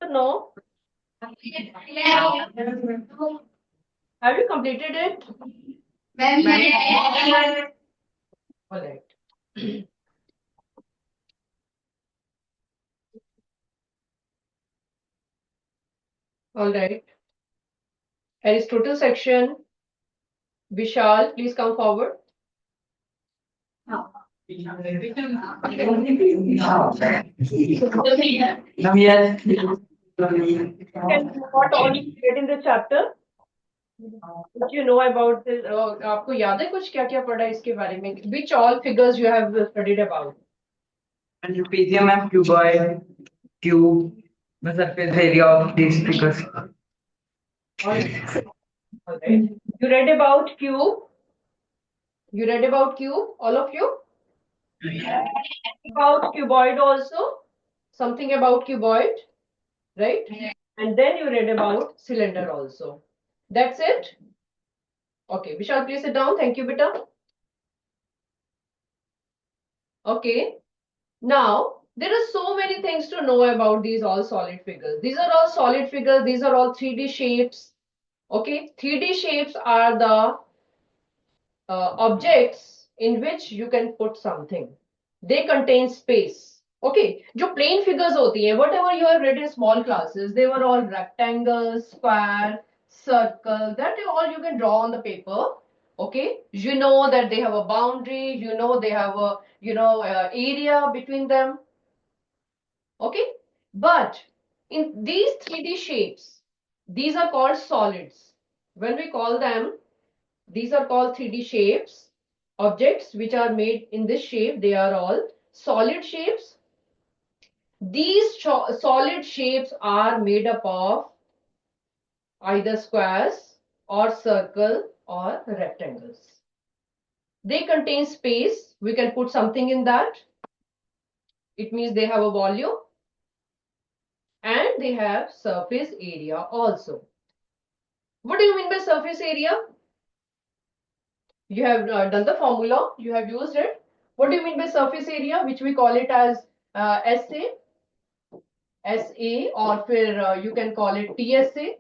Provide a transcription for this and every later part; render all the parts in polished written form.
or no? Have you completed it? All right. All right. Aristotle section. Vishal, please come forward. Yes. And what all you read in the chapter? What you know about this? आपको याद है कुछ क्या क्या पढ़ा है इसके बारे में? Which all figures you have studied about? And trapezium and cuboid, cube, the surface area of these figures. All right. You read about cube? You read about cube, all of you? About cuboid also? Something about cuboid, right? And then you read about cylinder also. That's it? Okay, Vishal, please sit down. Thank you, beta. Okay. Now, there are so many things to know about these all solid figures. These are all solid figures. These are all 3D shapes. Okay. 3D shapes are the objects in which you can put something. They contain space. Okay. जो plain figures होती हैं, whatever you have read in small classes, they were all rectangles, square, circle. That all you can draw on the paper. Okay. You know that they have a boundary. You know they have a area between them. Okay. But in these 3D shapes, these are called solids. When we call them, these are called 3D shapes. Objects which are made in this shape, they are all solid shapes. These solid shapes are made up of either squares or circle or rectangles. They contain space. We can put something in that. It means they have a volume and they have surface area also. What do you mean by surface area? You have done the formula, you have used it. What do you mean by surface area, which we call it as SA, or you can call it TSA,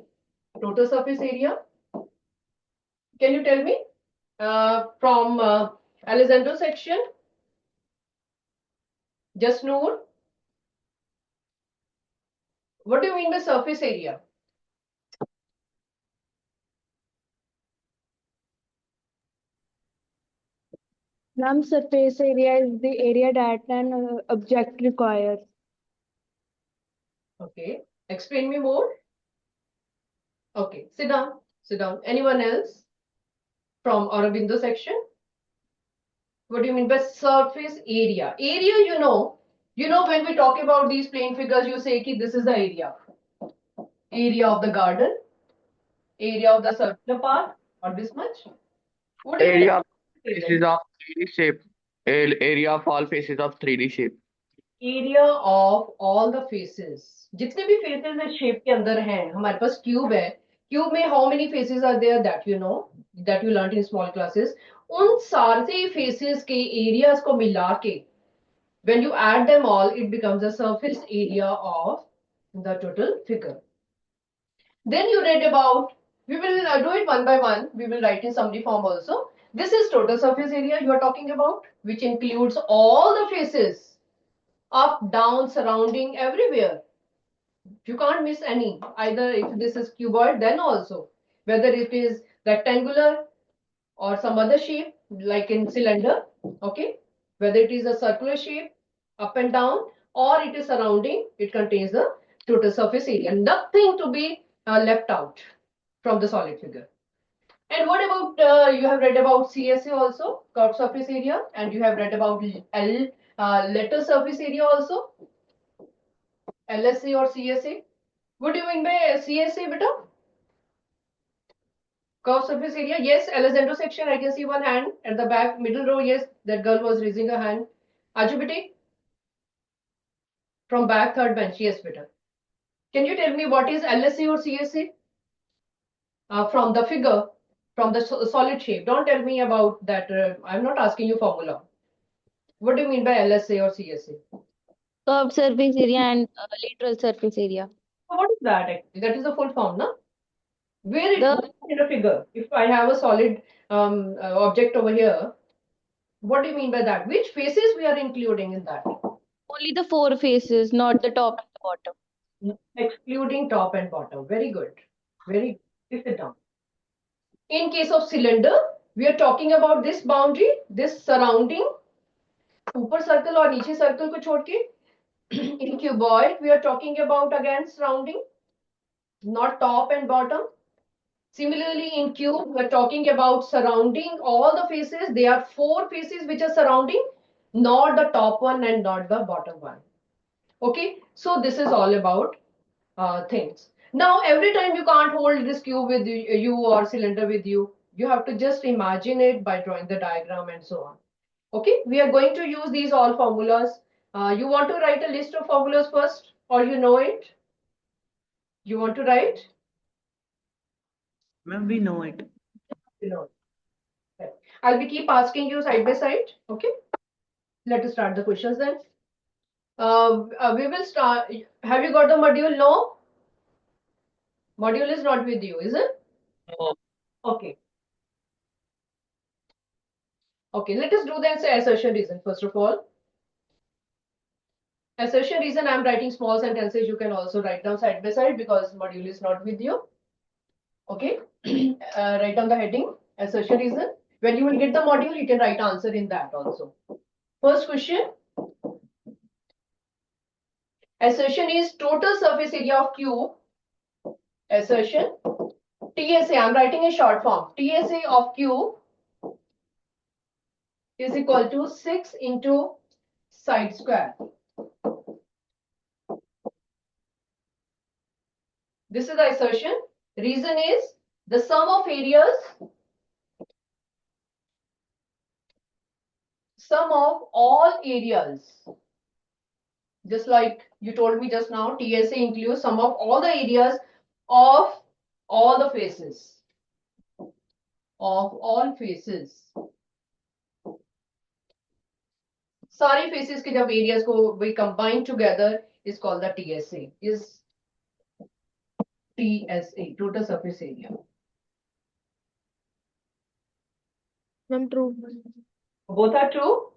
total surface area. Can you tell me from Alessandro section? Just Noor. What do you mean by surface area? Ma'am, surface area is the area that an object requires. Okay. Explain me more. Okay. Sit down. Sit down. Anyone else from Aurobindo section? What do you mean by surface area? Area, when we talk about these plane figures, you say that this is the area. Area of the garden, area of the circular part, or this much. What do you Area of think? faces of 3D shape. Area of all faces of 3D shape. Area of all the faces. जितने भी faces इस shape के अंदर हैं, हमारे पास cube है. Cube में how many faces are there that you know, that you learned in small classes? उन सारे faces के areas को मिला के, when you add them all, it becomes the surface area of the total figure. Then you read about, we will do it one by one. We will write in summary form also. This is total surface area you are talking about, which includes all the faces, up, down, surrounding, everywhere. You can't miss any. Either if this is cuboid, then also, whether it is rectangular or some other shape, like in cylinder, okay? Whether it is a circular shape, up and down, or it is surrounding, it contains the total surface area. Nothing to be left out from the solid figure. And what about, you have read about CSA also, curved surface area, and you have read about L, letter surface area also, LSA or CSA. What do you mean by CSA, beta? Curved surface area, yes. Alessandro section, I can see one hand at the back, middle row, yes. That girl was raising her hand. Aju bete? From back, third bench, yes, beta. Can you tell me what is LSA or CSA? From the figure, from the solid shape. Don't tell me about that. I'm not asking you formula. What do you mean by LSA or CSA? Curved surface area and lateral surface area. So what is that actually? That is the full form, no? Where it The goes in a figure. If I have a solid object over here, what do you mean by that? Which faces we are including in that? only the four faces, not the top and the bottom. Excluding top and bottom. Very good. Very good. Please sit down. In case of cylinder, we are talking about this boundary, this surrounding, ऊपर circle और नीचे circle को छोड़ के. In cuboid, we are talking about again surrounding, not top and bottom. Similarly, in cube, we are talking about surrounding all the faces. There are four faces which are surrounding, not the top one and not the bottom one. Okay, so this is all about things. Now, every time you can't hold this cube with you or cylinder with you, you have to just imagine it by drawing the diagram and so on. Okay, we are going to use these all formulas. You want to write a list of formulas first, or you know it? You want to write? Ma'am, we know it. You know. Okay. I'll be keep asking you side by side. Okay. Let us start the questions then. We will start. Have you got the module? No. Module is not with you, is it? No. Okay. Okay. Let us do the assertion reason first of all. Assertion reason. I'm writing small sentences. You can also write down side by side because module is not with you. Okay. Write down the heading. Assertion reason. When you will get the module, you can write answer in that also. First question. Assertion is total surface area of cube. Assertion. TSA, I'm writing a short form. TSA of cube is equal to 6 into side square. This is the assertion. Reason is the sum of areas, sum of all areas. Just like you told me just now, TSA includes sum of all the areas of all the faces. Of all faces. सारी faces के जब areas को we combine together is called the TSA. Is TSA, total surface area. Ma'am, true. Both are true.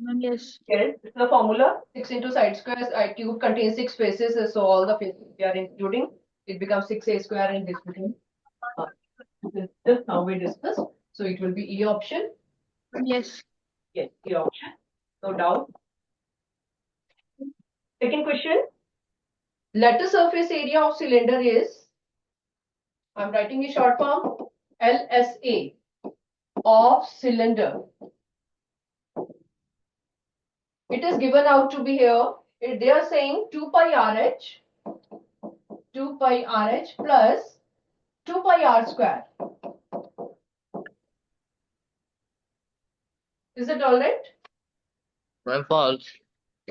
Ma'am, yes. Yes, it's the formula. 6 into side square. A cube contains 6 faces, so all the faces we are including. It becomes 6a square in this between. Just now we discussed. So it will be E option. Yes. Yes, E option. No doubt. Second question. Lattice surface area of cylinder is, I'm writing a short form, LSA of cylinder. It is given out to be here. They are saying 2 pi RH, 2 pi RH plus 2 pi R square. Is it all right? Well, false.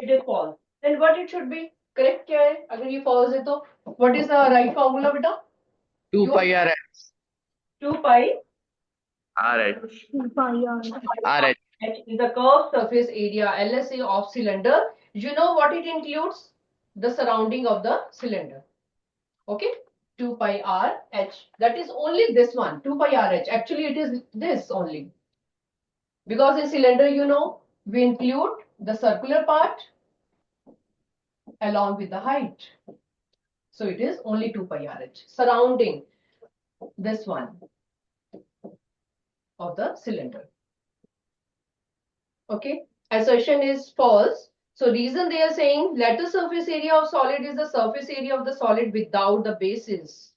It is false. Then what it should be? Correct क्या है? अगर ये false है तो what is the right formula बेटा? 2 pi RH. 2 pi RH. Fire. RH. H is the curved surface area LSA of cylinder. You know what it includes? The surrounding of the cylinder. Okay? 2 pi R H. That is only this one. 2 pi R H. Actually, it is this only. Because in cylinder, you know, we include the circular part along with the height. So it is only 2 pi RH. Surrounding this one of the cylinder. Okay, assertion is false. So reason they are saying lattice surface area of solid is the surface area of the solid without the bases.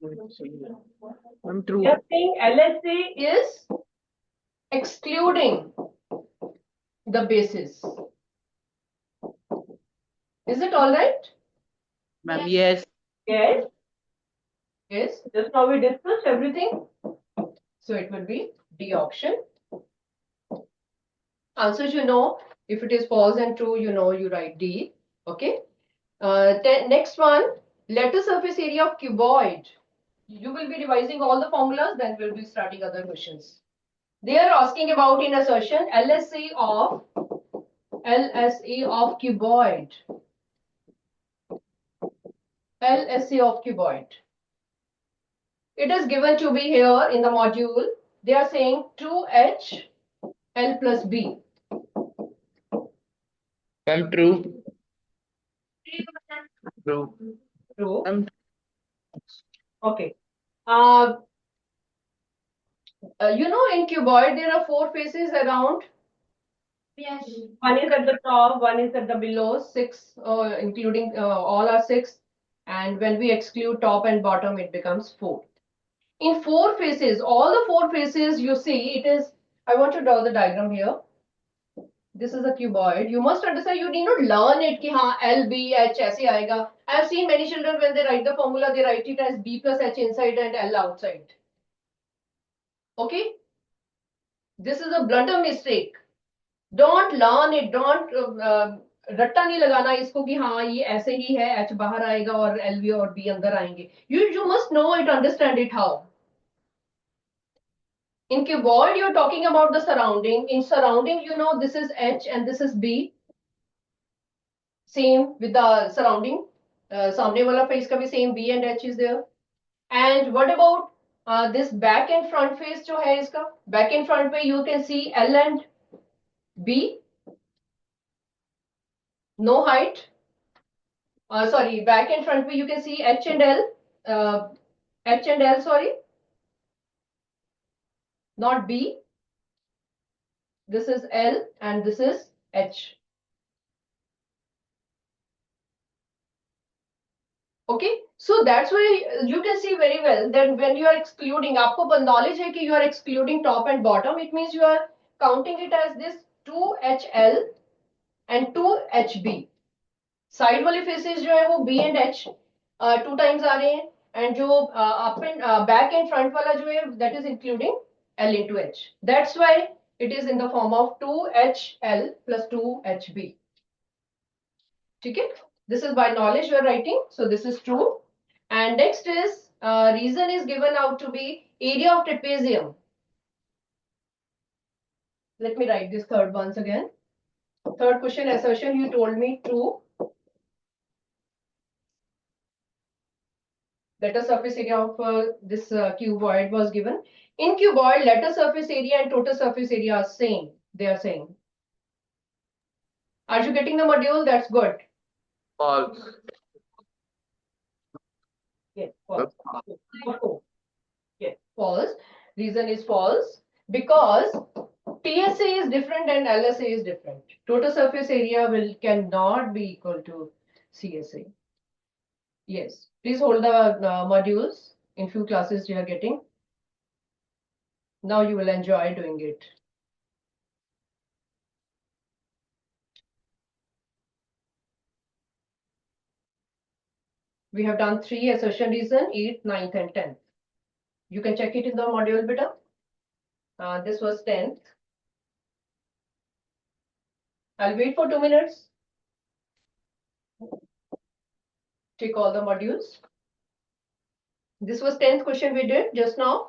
I'm true. They are saying LSA is excluding the bases. Is it all right? Ma'am, yes. Yes. Yes. Just now we discussed everything. So it will be D option. Answers you know. If it is false and true, you know you write D. Okay. Next one, lattice surface area of cuboid. You will be revising all the formulas, then we'll be starting other questions. They are asking about in assertion LSA of cuboid. LSA of cuboid. It is given to be here in the module. They are saying 2H L plus B. Ma'am, true. True. True. Ma'am, Okay. You know, in cuboid there are 4 faces around. Yes. One is at the top, one is at the below, 6, including all are 6. And when we exclude top and bottom, it becomes 4. In 4 faces, all the 4 faces you see, it is, I want to draw the diagram here. This is a cuboid. You must understand, you need not learn it कि हाँ L, B, H ऐसे आएगा. I have seen many children when they write the formula, they write it as B plus H inside and L outside. Okay? This is a blunder mistake. Don't learn it. Don't रट्टा नहीं लगाना इसको कि हाँ ये ऐसे ही है, H बाहर आएगा और LV और B अंदर आएंगे. You must know it, understand it how. In cuboid, you're talking about the surrounding. In surrounding, you know this is H and this is B. Same with the surrounding. सामने वाला face का भी same B and H is there. And what about this back and front face जो है इसका? Back and front पे you can see L and B. No height. Sorry, back and front पे you can see H and L. H and L, sorry. Not B. This is L and this is H. Okay, so that's why you can see very well that when you are excluding, आपको knowledge है कि you are excluding top and bottom, it means you are counting it as this 2HL and 2HB. Side वाले faces जो है वो B and H 2 times आ रहे हैं, and जो up and back and front वाला जो है that is including L into H. That's why it is in the form of 2HL plus 2HB. ठीक है? This is by knowledge you are writing, so this is true. And next is reason is given out to be area of trapezium. Let me write this third once again. Third question assertion, you told me true. Letter surface area of this cuboid was given. In cuboid, letter surface area and total surface area are same. They are same. Are you getting the module? That's good. false. Yes, false. Yes, false. Reason is false because TSA is different and LSA is different. Total surface area cannot be equal to CSA. Yes, please hold the modules. In few classes you are getting. Now you will enjoy doing it. We have done 3 assertion reason, 8th, 9th and 10th. You can check it in the module beta. This was 10th. I'll wait for 2 minutes. Take all the modules. This was 10th question we did just now.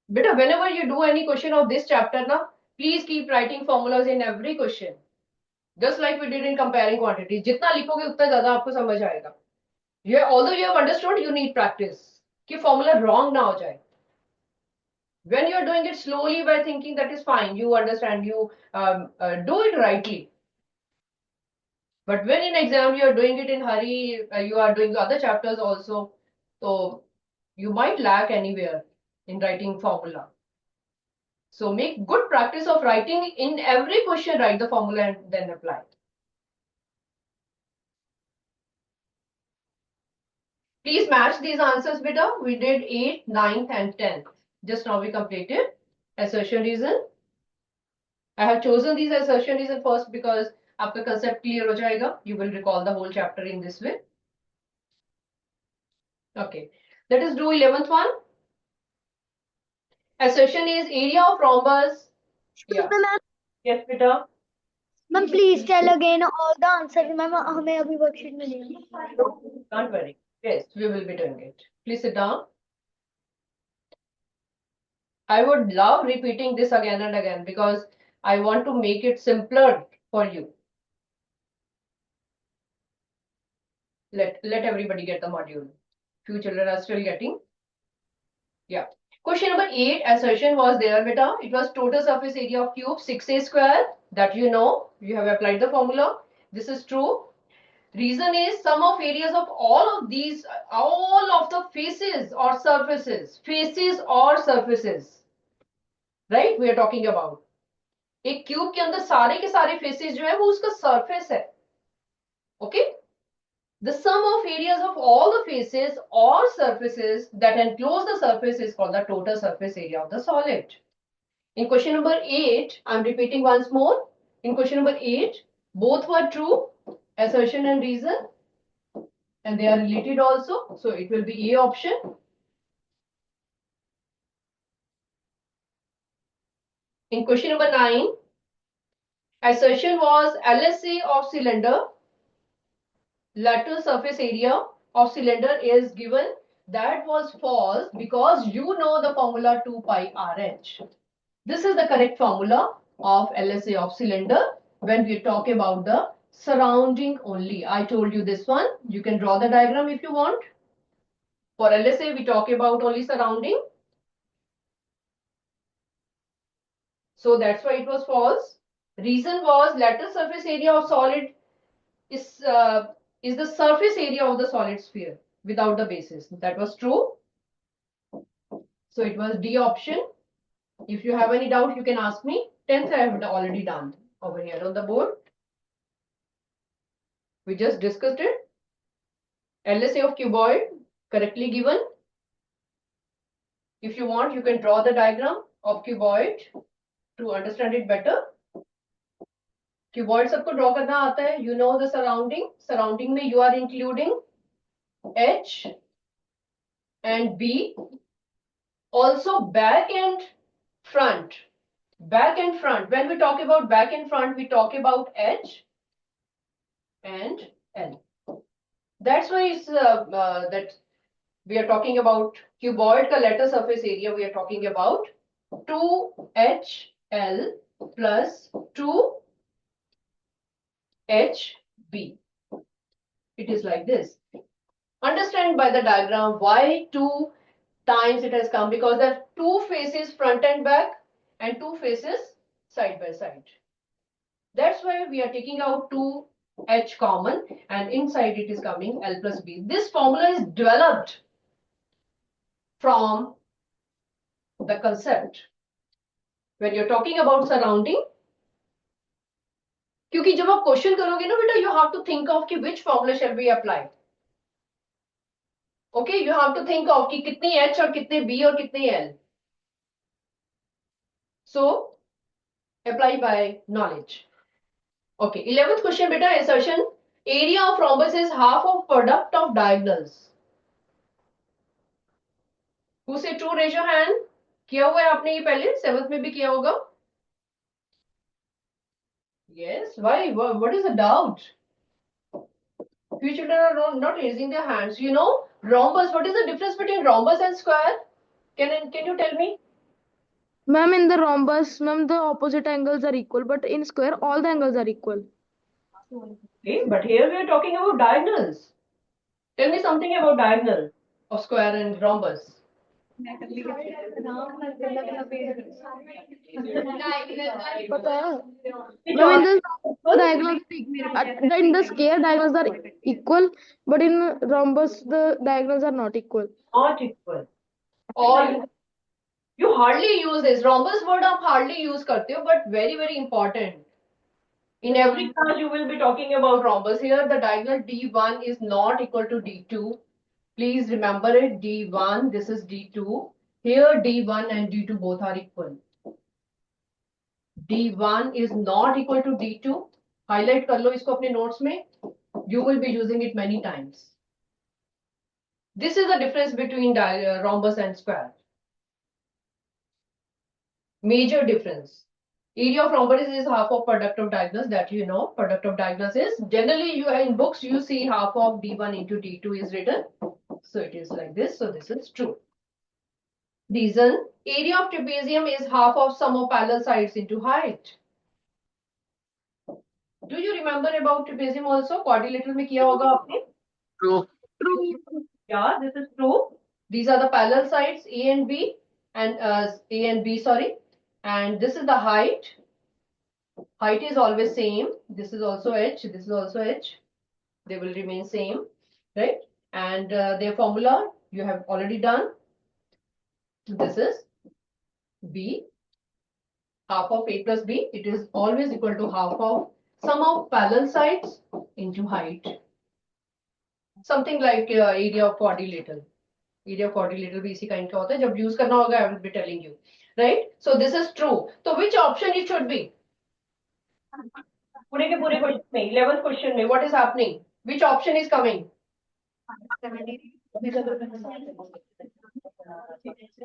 Beta, whenever you do any question of this chapter, na, please keep writing formulas in every question. Just like we did in comparing quantities. जितना लिखोगे उतना ज़्यादा आपको समझ आएगा. Although you have understood, you need practice. कि formula wrong ना हो जाए. When you are doing it slowly by thinking, that is fine. You understand. You do it rightly. But when in exam you are doing it in hurry, you are doing other chapters also, so you might lack anywhere in writing formula. So make good practice of writing in every question, write the formula and then apply. Please match these answers, beta. We did 8th, 9th and 10th. Just now we completed assertion reason. I have chosen these assertion reason first because आपका concept clear हो जाएगा. You will recall the whole chapter in this way. Okay, let us do 11th one. Assertion is area of rhombus. Yeah. Yes, beta. Ma'am please tell again all the answer. Ma'am हमें अभी worksheet मिलेगी। Don't worry. Yes, we will be doing it. Please sit down. I would love repeating this again and again because I want to make it simpler for you. Let everybody get the module. Few children are still getting. Yeah. Question number 8, assertion was there, beta. It was total surface area of cube 6a square. That you know. You have applied the formula. This is true. Reason is sum of areas of all of these, all of the faces or surfaces. Faces or surfaces. Right? We are talking about. एक cube के अंदर सारे के सारे faces जो है वो उसका सरफेस है. Okay? The sum of areas of all the faces or surfaces that enclose the surface is called the total surface area of the solid. In question number 8, I'm repeating once more. In question number 8, both were true, assertion and reason, and they are related also. So it will be A option. In question number 9, assertion was LSA of cylinder, lateral surface area of cylinder is given. That was false because you know the formula 2 pi RH. This is the correct formula of LSA of cylinder when we talk about the surrounding only. I told you this one. You can draw the diagram if you want. For LSA, we talk about only surrounding. So that's why it was false. Reason was lateral surface area of solid is the surface area of the solid sphere without the basis. That was true. So it was D option. If you have any doubt, you can ask me. 10th I have already done over here on the board. We just discussed it. LSA of cuboid correctly given. If you want, you can draw the diagram of cuboid to understand it better. Cuboid सबको draw करना आता है. You know the surrounding. Surrounding में you are including H and B. Also back and front. Back and front. When we talk about back and front, we talk about H and L. That's why it's that we are talking about cuboid का lateral surface area. We are talking about 2HL plus 2HB. It is like this. Understand by the diagram why 2 times it has come, because there are 2 faces front and back and 2 faces side by side. That's why we are taking out 2H common and inside it is coming L plus B. This formula is developed from the concept when you're talking about surrounding. क्योंकि जब आप question करोगे ना बेटा, you have to think of कि which formula shall we apply. Okay, you have to think of कि कितनी H और कितने B और कितने L. So apply by knowledge. Okay, 11th question beta, assertion area of rhombus is half of product of diagonals. Who say true, raise your hand. किया हुआ है आपने ये पहले 7th में भी किया होगा. Yes, why? What is the doubt? Few children are not raising their hands. You know, rhombus, what is the difference between rhombus and square? Can you tell me? Ma'am, in the rhombus, ma'am, the opposite angles are equal, but in square, all the angles are equal. Okay, but here we are talking about diagonals. Tell me something about diagonal of square and rhombus. पता है? Ma'am, in the diagonals, in the square diagonals are equal, but in rhombus the diagonals are not equal. Not equal. Or you hardly use this. Rhombus word आप hardly use करते हो, but very important. In every class you will be talking about rhombus. Here the diagonal D1 is not equal to D2. Please remember it. D1, this is D2. Here D1 and D2 both are equal. D1 is not equal to D2. Highlight कर लो इसको अपने notes में. You will be using it many times. This is the difference between rhombus and square. Major difference. Area of rhombus is half of product of diagonals, that you know. Product of diagonals is generally you in books you see half of d1 into d2 is written. So it is like this. So this is true. Reason, area of trapezium is half of sum of parallel sides into height. Do you remember about trapezium also? Quadrilateral में किया होगा आपने? True. Yeah, this is true. These are the parallel sides A and B, and A and B, sorry. And this is the height. Height is always same. This is also h. This is also h. They will remain same, right? And their formula you have already done. This is B, half of A plus B. It is always equal to half of sum of parallel sides into height. Something like area of quadrilateral. Area of quadrilateral भी इसी kind का होता है. जब use करना होगा, I will be telling you, right? So this is true. So which option it should be? पूरे के पूरे question में, 11th question में, what is happening? Which option is coming?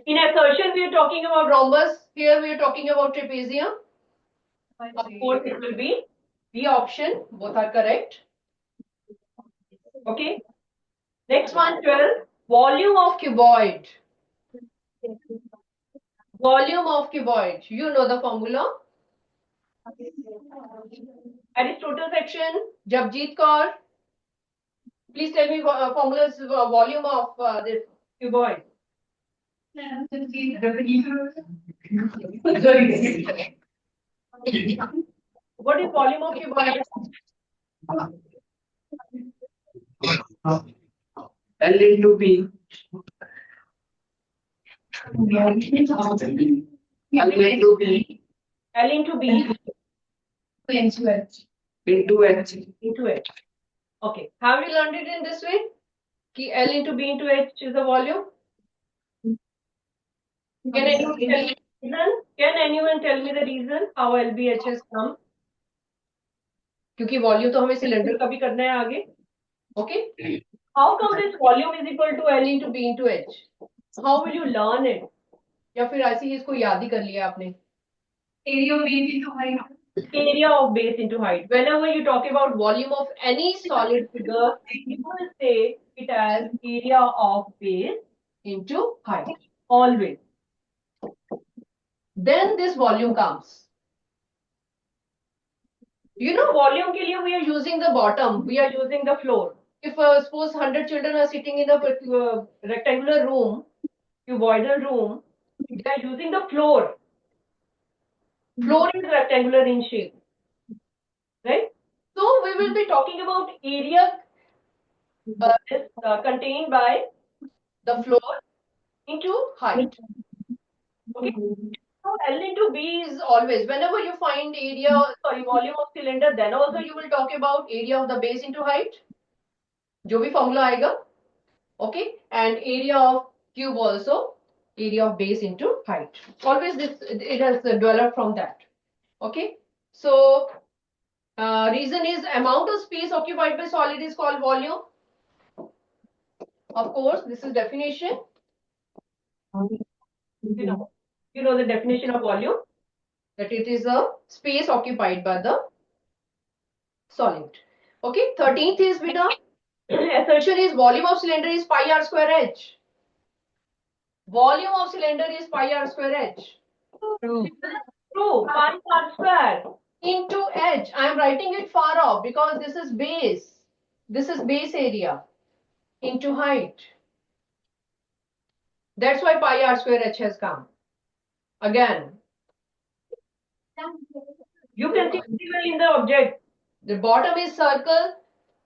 In assertion, we are talking about rhombus. Here we are talking about trapezium. Of course, it will be B option. Both are correct. Okay. Next one, 12. Volume of cuboid. Volume of cuboid. You know the formula. Aristotle section. Japjit Kaur. Please tell me formulas volume of this cuboid. What is volume of cuboid? L into B. L into B. L into B Into H. into H. Okay. Have you learned it in this way? Ki L into B into H is the volume. Can anyone tell me the reason? Can anyone tell me the reason how LBH has come? क्योंकि volume तो हमें cylinder का भी करना है आगे. Okay. How come this volume is equal to L into B into H? How will you learn it? या फिर ऐसे ही इसको याद ही कर लिया आपने? Area of base into height. Area of base into height. Whenever you talk about volume of any solid figure, you will say it as area of base into height. Always. Then this volume comes. You know, volume के लिए we are using the bottom, we are using the floor. If suppose 100 children are sitting in a rectangular room, cuboidal room, they are using the floor. Floor is rectangular in shape, right? So we will be talking about area contained by the floor into height. Okay. So L into B is always, whenever you find volume of cylinder, then also you will talk about area of the base into height. जो भी formula आएगा. Okay. And area of cube also, area of base into height. Always this, it has developed from that. Okay. So, reason is amount of space occupied by solid is called volume. Of course, this is definition. You know the definition of volume, that it is a space occupied by the solid. Okay, 13th is beta. Assertion is volume of cylinder is pi r square h. Volume of cylinder is pi r square h. True. Pi r square into h. I am writing it far off because this is base. This is base area into height. That's why pi r square h has come. Again, you can see well in the object. The bottom is circle,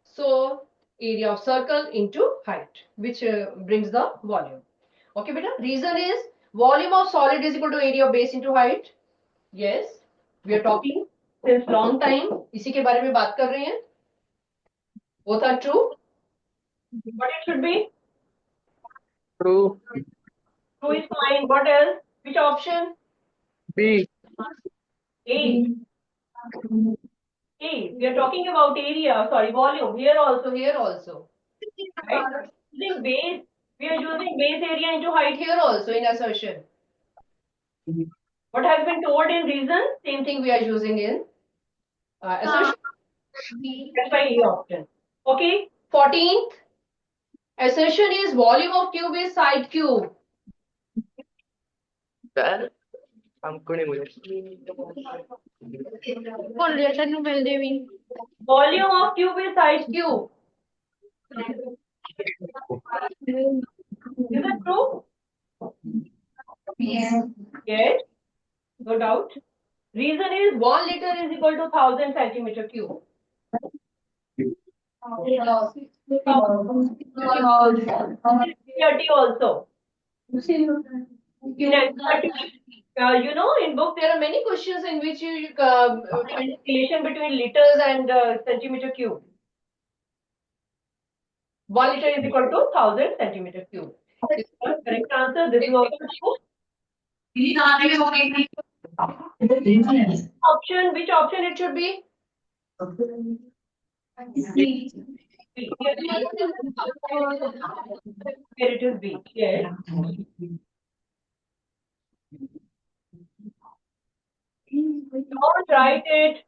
so area of circle into height, which brings the volume. Okay, beta. Reason is volume of solid is equal to area of base into height. Yes, we are talking since long time. इसी के बारे में बात कर रहे हैं. Both are true. What it should be? True. True is fine. What else? Which option? B. A. A. We are talking about area. Sorry, volume. Here also. Here also. Right? Using base. We are using base area into height here also in assertion. What has been told in reason? Same thing we are using in assertion. That's why A option. Okay. 14th. Assertion is volume of cube is side cube. Sir, हमको नहीं मुझे कौन relation में मिल देवी Volume of cube is side cube. Is it true? Yes. Yes. No doubt. Reason is 1 liter is equal to 1000 centimeter cube. 30 also. In in book there are many questions in which you find a relation between liters and centimeter cube. 1 liter is equal to 1000 centimeter cube. This is the correct answer. This is also true. Option, which option it should be? B. Here it is B. Yes. Don't write it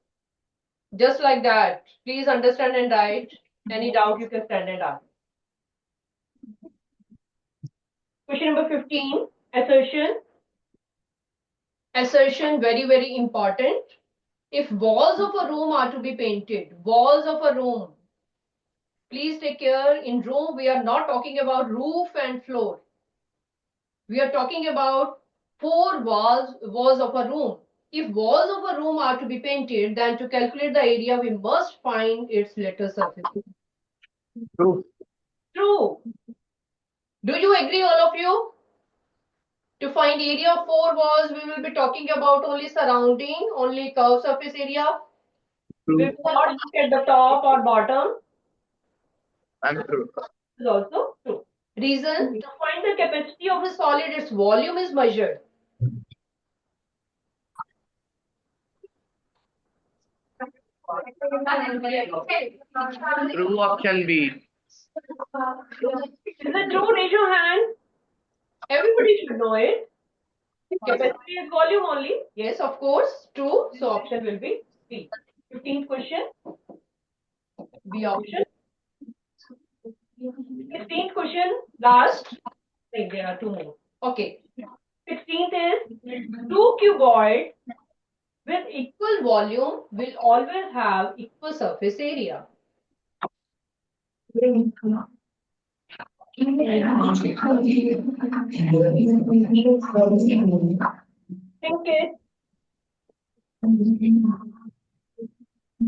just like that. Please understand and write. Any doubt you can stand and ask. Question number 15. Assertion. Assertion, very, very important. If walls of a room are to be painted, walls of a room, please take care. In room, we are not talking about roof and floor. We are talking about 4 walls of a room. If walls of a room are to be painted, then to calculate the area, we must find its letter surface. True. True. Do you agree, all of you? To find area of 4 walls, we will be talking about only surrounding, only curved surface area. We will not look at the top or bottom. I'm true. This is also true. Reason, to find the capacity of a solid, its volume is measured. True option B. Is it true? Raise your hand. Everybody should know it. Capacity is volume only. Yes, of course. True. So option will be B. 15th question. B option. 16th question. Last. I think there are 2 more. Okay. 16th is 2 cuboid with equal volume will always have equal surface area. Think it.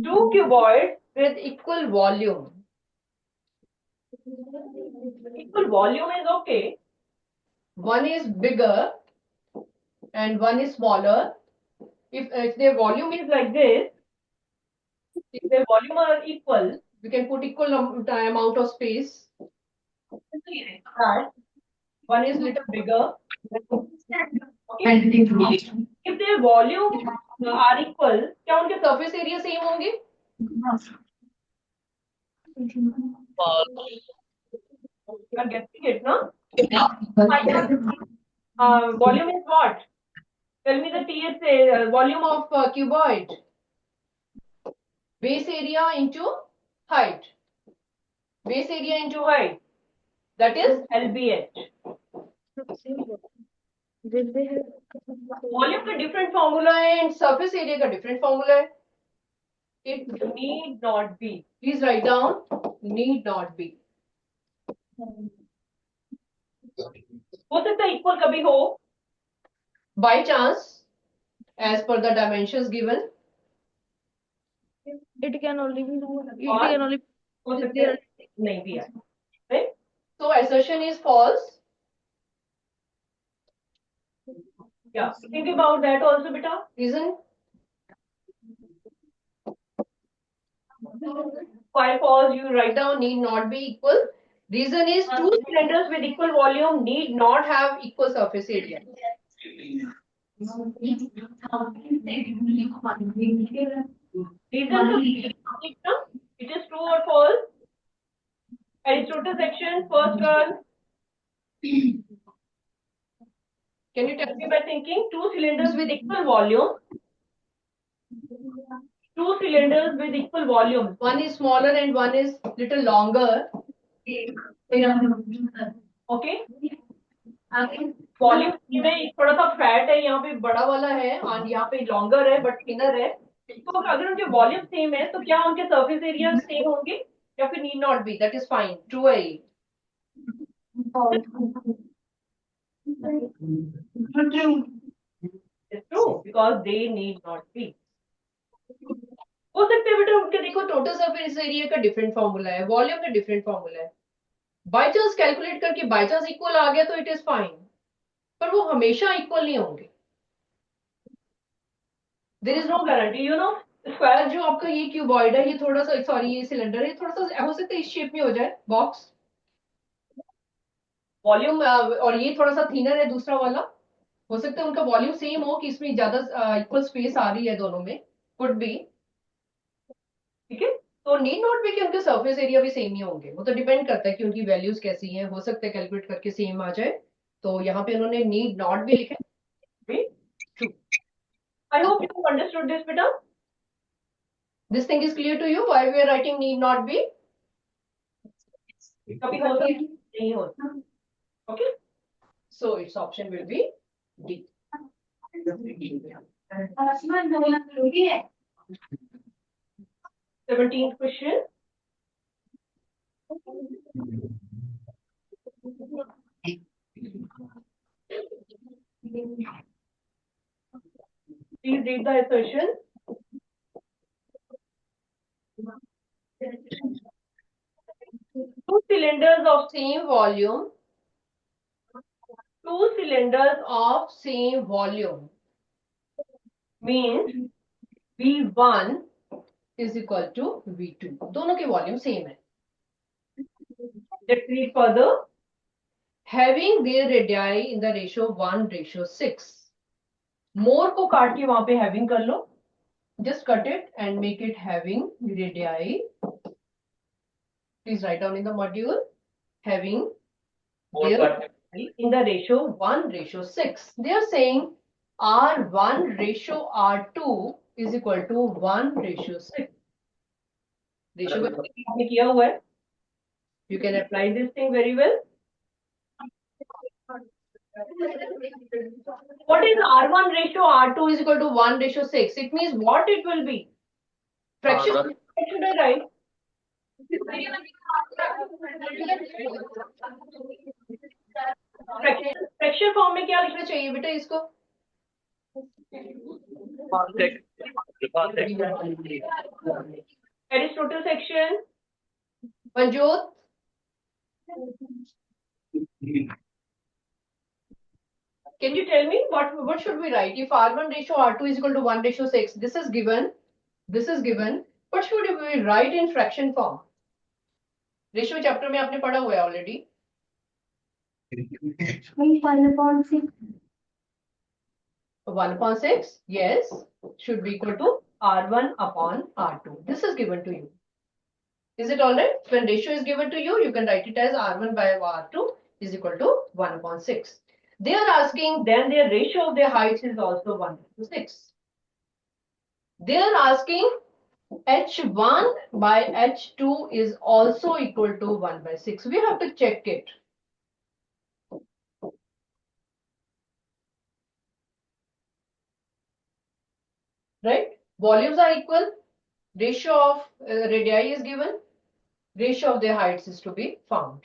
2 cuboids with equal volume. Equal volume is okay. One is bigger and one is smaller. If their volume is like this, if their volume are equal, we can put equal amount of space. That one is little bigger. Okay. If their volume are equal, क्या उनके surface area same होंगे? You are guessing it, no? Volume is what? Tell me the TSA volume of cuboid. Base area into height. Base area into height. That is LBH. Volume का different formula है and surface area का different formula है. It need not be. Please write down. Need not be. हो सकता है equal कभी हो. By chance, as per the dimensions given. It can only be हो सकता है नहीं भी है. Right? So assertion is false. Yeah, think about that also, beta. Reason? Why false? You write down need not be equal. Reason is 2 cylinders with equal volume need not have equal surface area. Reason it is true or false? Aristotle section, first one. Can you tell me by thinking? Two cylinders with equal volume. Two cylinders with equal volume. One is smaller and one is little longer. Okay. Volume में थोड़ा सा fat है, यहाँ पे बड़ा वाला है और यहाँ पे लॉन्गर है बट थिनर है. तो अगर उनके वॉल्यूम सेम है तो क्या उनके सरफेस एरिया सेम होंगे या फिर need not be? That is fine. True है. True because they need not be. हो सकता है बेटा उनके देखो टोटल सरफेस एरिया का डिफरेंट फॉर्मूला है, वॉल्यूम का डिफरेंट फॉर्मूला है. बाई चांस कैलकुलेट करके बाई चांस इक्वल आ गया तो इट इज फाइन, पर वो हमेशा इक्वल नहीं होंगे. There is no guarantee. You know square जो आपका ये क्यूबॉइड है, ये थोड़ा सा, सॉरी ये सिलेंडर है, थोड़ा सा हो सकता है इस शेप में हो जाए बॉक्स वॉल्यूम, और ये थोड़ा सा थिनर है दूसरा वाला. हो सकता है उनका वॉल्यूम सेम हो कि इसमें ज्यादा इक्वल स्पेस आ रही है दोनों में. Could be. ठीक है. तो नीड नॉट बी कि उनके सरफेस एरिया भी सेम ही होंगे. वो तो डिपेंड करता है कि उनकी वैल्यूज कैसी हैं. हो सकता है कैलकुलेट करके सेम आ जाए. तो यहाँ पे उन्होंने नीड नॉट भी लिखा है. True. I hope you understood this बेटा. This thing is clear to you why we are writing need not be? कभी होता है नहीं होता. Okay. So its option will be D. 17th question. Please read the assertion. Two cylinders of same volume. Two cylinders of same volume means V1 is equal to V2. दोनों के volume same है. Let's read further. Having their radii in the ratio 1:6. More को काट के वहां पे having कर लो. Just cut it and make it having radii. Please write down in the module. Having their radii in the ratio 1:6. They are saying R1:R2 is equal to 1:6. Ratio आपने किया हुआ है. You can apply this thing very well. What is R1:R2 is equal to 1:6? It means what it will be? Fraction. What should I write? Fraction form में क्या लिखना चाहिए बेटा इसको? Aristotle section. मंजूत. Can you tell me what should we write? If R1:R2 is equal to 1:6, this is given. This is given. What should we write in fraction form? Ratio chapter में आपने पढ़ा हुआ है already. 1/6. Yes, should be equal to R1/R2. This is given to you. Is it all right? When ratio is given to you, you can write it as R1/R2 is equal to 1/6. They are asking, then their ratio of their heights is also 1:6. They are asking H1 by H2 is also equal to 1/6. We have to check it. Right? Volumes are equal. Ratio of radii is given. Ratio of their heights is to be found.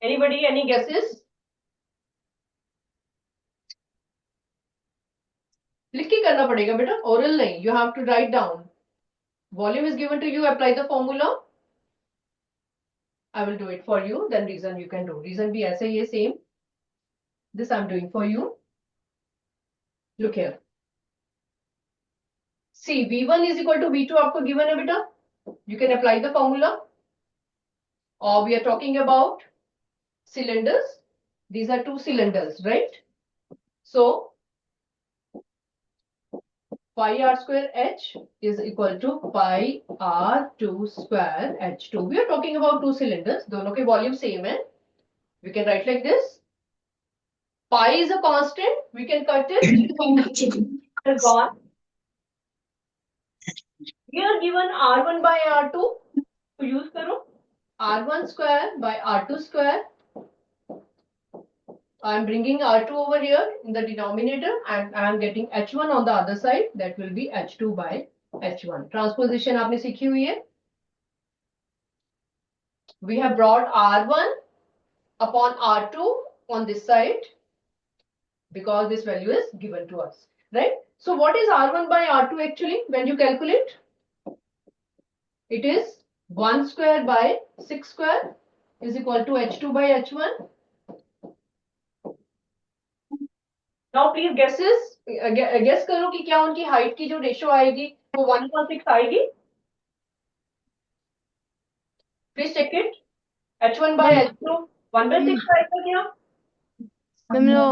Anybody, any guesses? लिख के करना पड़ेगा बेटा, oral नहीं. You have to write down. Volume is given to you. Apply the formula. I will do it for you. Then reason you can do. Reason भी ऐसे ही है same. This I'm doing for you. Look here. See, V1 is equal to V2 आपको given है बेटा. You can apply the formula. Or we are talking about cylinders. These are two cylinders, right? So pi r square h is equal to pi r2 square h2. We are talking about two cylinders. दोनों के volume same है. We can write like this. Pi is a constant. We can cut it. It is gone. We are given r1 by r2. तो use करो. r1 square by r2 square. I am bringing r2 over here in the denominator and I am getting h1 on the other side. That will be h2 by h1. Transposition आपने सीखी हुई है. We have brought r1 upon r2 on this side because this value is given to us, right? So what is r1 by r2 actually when you calculate? It is 1 square by 6 square is equal to h2 by h1. Now please guess करो कि क्या उनकी height की जो ratio आएगी वो 1/6 आएगी. Please check it. h1 by h2 1/6 आएगा क्या? No,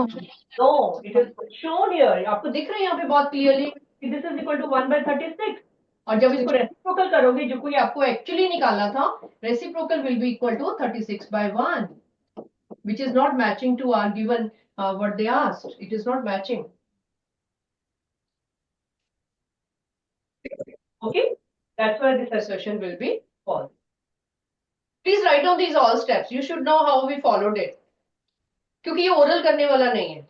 it is shown here. आपको दिख रहा है यहाँ पे बहुत clearly कि this is equal to 1/36. और जब इसको रेसिप्रोकल करोगे जो कोई आपको एक्चुअली निकालना था, reciprocal will be equal to 36/1, which is not matching to our given what they asked. It is not matching. Okay, that's why this assertion will be false. Please write down these all steps. You should know how we followed it. क्योंकि ये oral करने वाला नहीं है.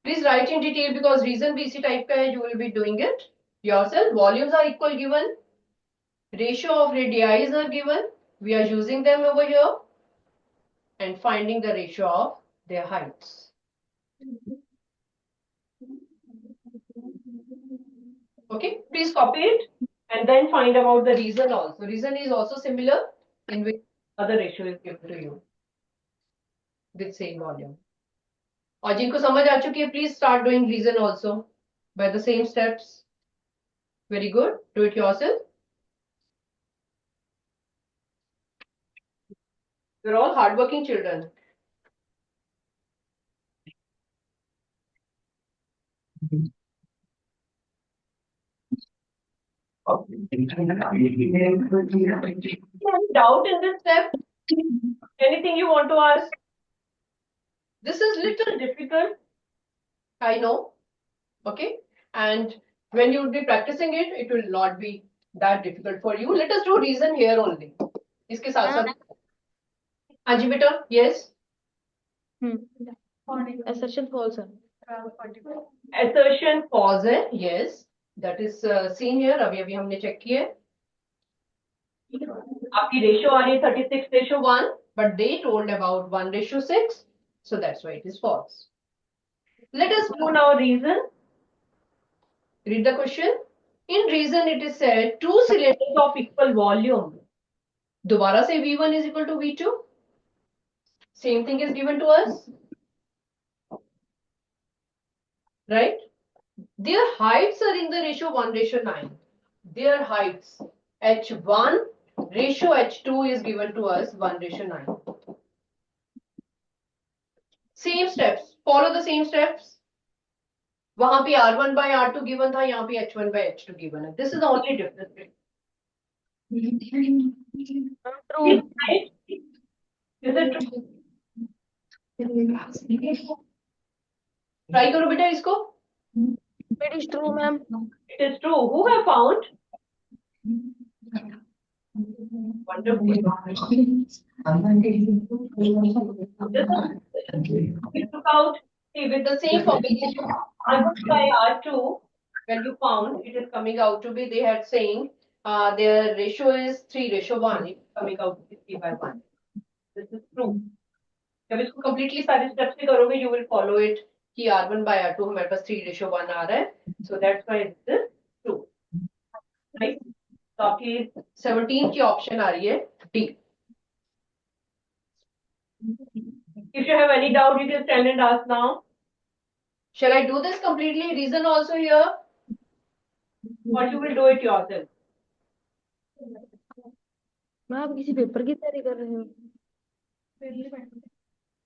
Please write in detail because reason BC type का है. You will be doing it yourself. Volumes are equal given. Ratio of radii are given. We are using them over here and finding the ratio of their heights. Okay, please copy it and then find about the reason also. Reason is also similar in which other ratio is given to you with same volume. और जिनको समझ आ चुकी है, please start doing reason also by the same steps. Very good. Do it yourself. You're all hardworking children. Any doubt in this step? Anything you want to ask? This is little difficult, I know. Okay, and when you will be practicing it, it will not be that difficult for you. Let us do reason here only. इसके साथ साथ. हाँ जी बेटा. Yes. Assertion false है. Assertion false है. Yes, that is seen here. अभी हमने check किया है. आपकी रेशो आ रही है 36:1, but they told about 1:6, so that's why it is false. Let us do now reason. Read the question. In reason it is said two cylinders of equal volume. दोबारा से V1 is equal to V2. Same thing is given to us. Right? Their heights are in the ratio 1:9. Their heights H1 ratio H2 is given to us 1:9. Same steps. Follow the same steps. वहां पे R1 by R2 given था, यहाँ पे H1 by H2 given है. This is the only difference. True. Is it true? Try करो बेटा इसको. It is true, ma'am. It is true. Who have found? Wonderful. We took out, see, with the same formulation, R1 by R2, when you found, it is coming out to be, they had saying, their ratio is 3:1. It is coming out to be 3/1. This is true. जब इसको completely सारे steps से करोगे, you will follow it कि R1 by R2 हमारे पास 3:1 आ रहा है. So that's why this is true. Right? तो आपकी 17 की ऑप्शन आ रही है D. If you have any doubt, you can stand and ask now. Shall I do this completely? Reason also here? Or you will do it yourself? मैं आप किसी paper की तैयारी कर रही हूँ.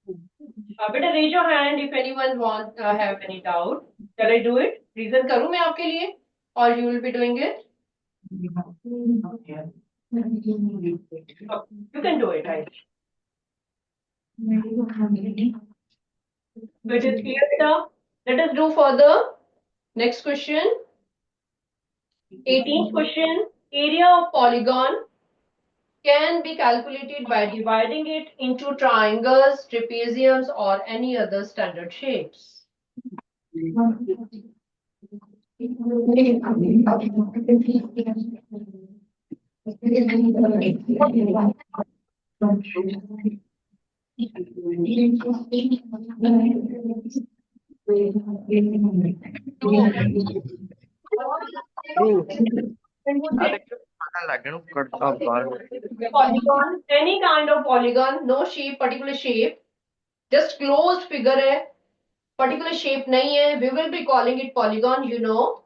Better raise your hand if anyone want have any doubt. Shall I do it? Reason करूँ मैं आपके लिए? Or you will be doing it? You can do it, right? So it is clear now. Let us do further. Next question. 18th question. Area of polygon can be calculated by dividing it into triangles, trapeziums, or any other standard shapes. Polygon, any kind of polygon, no shape, particular shape, just closed figure है, particular shape नहीं है, we will be calling it polygon, you know.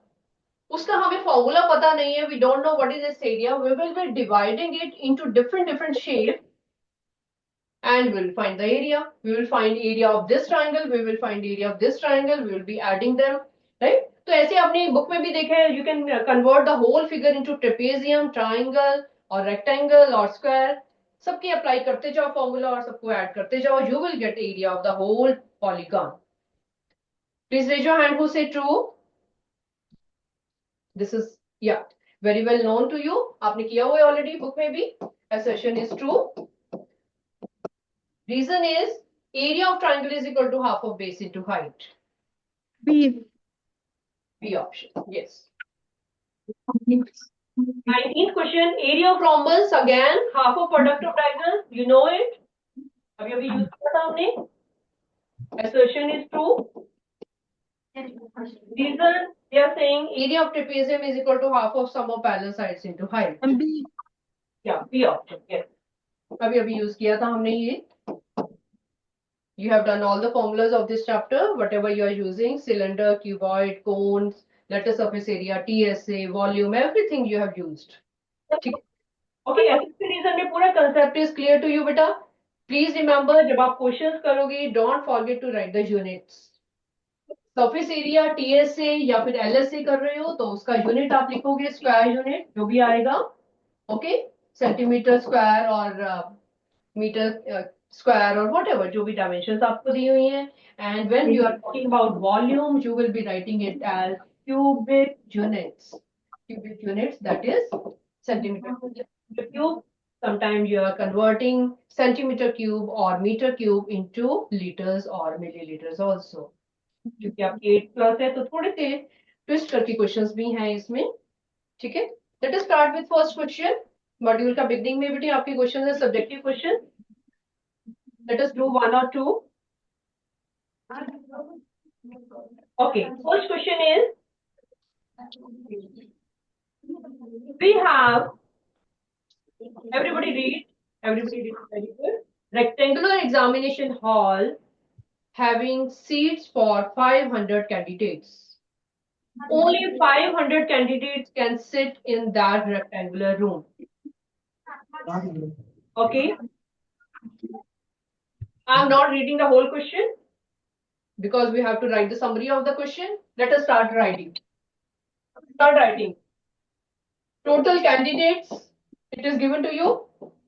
उसका हमें formula पता नहीं है, we don't know what is this area, we will be dividing it into different shapes and we'll find the area. We will find area of this triangle, we will find area of this triangle, we will be adding them, right? तो ऐसे अपनी book में भी देखे, you can convert the whole figure into trapezium, triangle or rectangle or square. सबके apply करते जाओ formula और सबको ऐड करते जाओ, you will get area of the whole polygon. Please raise your hand who say true. This is, yeah, very well known to you. आपने किया हुआ है already बुक में भी. Assertion is true. Reason is area of triangle is equal to half of base into height. B. B option, yes. 19th question, area of rhombus, again, half of product of diagonals, you know it. अभी अभी use किया था हमने. Assertion is true. Reason, they are saying area of trapezium is equal to half of sum of parallel sides into height. And B. Yeah, B option, yes. अभी अभी use किया था हमने ये. You have done all the formulas of this chapter, whatever you are using, cylinder, cuboid, cones, lattice surface area, TSA, volume, everything you have used. Okay, ऐसे reason में पूरा concept is clear to you, बेटा. Please remember, जब आप questions करोगे, don't forget to write the units. Surface area, TSA या फिर LSA कर रहे हो, तो उसका unit आप लिखोगे, square unit, जो भी आएगा. Okay, centimeter square और meter square or whatever, जो भी dimensions आपको दी हुई हैं. And when you are talking about volume, you will be writing it as cubic units. Cubic units, that is centimeter cube. Sometimes you are converting centimeter cube or meter cube into liters or milliliters also. क्योंकि आपकी 8+ है तो थोड़े से twist करके questions भी हैं इसमें. ठीक है, let us start with first question. Module का बिगनिंग में बेटी आपके क्वेश्चन है subjective question. Let us do one or two. Okay, first question is, we have, everybody read very good. Rectangular examination hall having seats for 500 candidates. Only 500 candidates can sit in that rectangular room. Okay. I'm not reading the whole question because we have to write the summary of the question. Let us start writing. Start writing. Total candidates, it is given to you.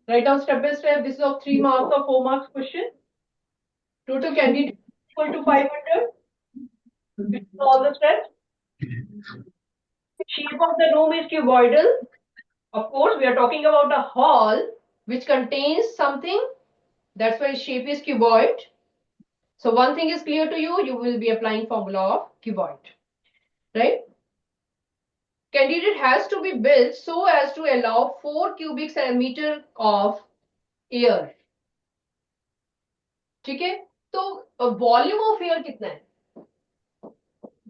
Write down step by step. This is of 3 marks or 4 marks question. Total candidates equal to 500. All the steps. Shape of the room is cuboidal. Of course, we are talking about a hall which contains something. That's why shape is cuboid. So one thing is clear to you, you will be applying formula of cuboid, right? Candidate has to be built so as to allow 4 cubic centimeter of air. ठीक है, तो volume of air कितना है?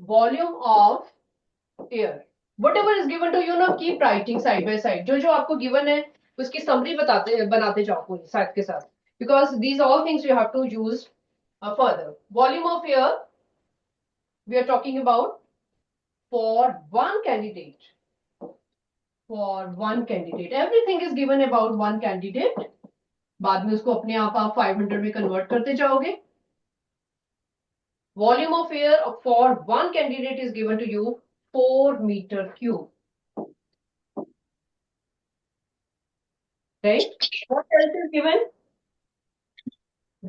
Volume of air, whatever is given to you, ना keep writing side by side. जो जो आपको given है उसकी summary बनाते जाओ पूरी साथ के साथ, because these all things you have to use further. Volume of air we are talking about for one candidate. For one candidate, everything is given about one candidate. बाद में उसको अपने आप 500 में कन्वर्ट करते जाओगे. Volume of air for one candidate is given to you 4 meter cube. Right? What else is given?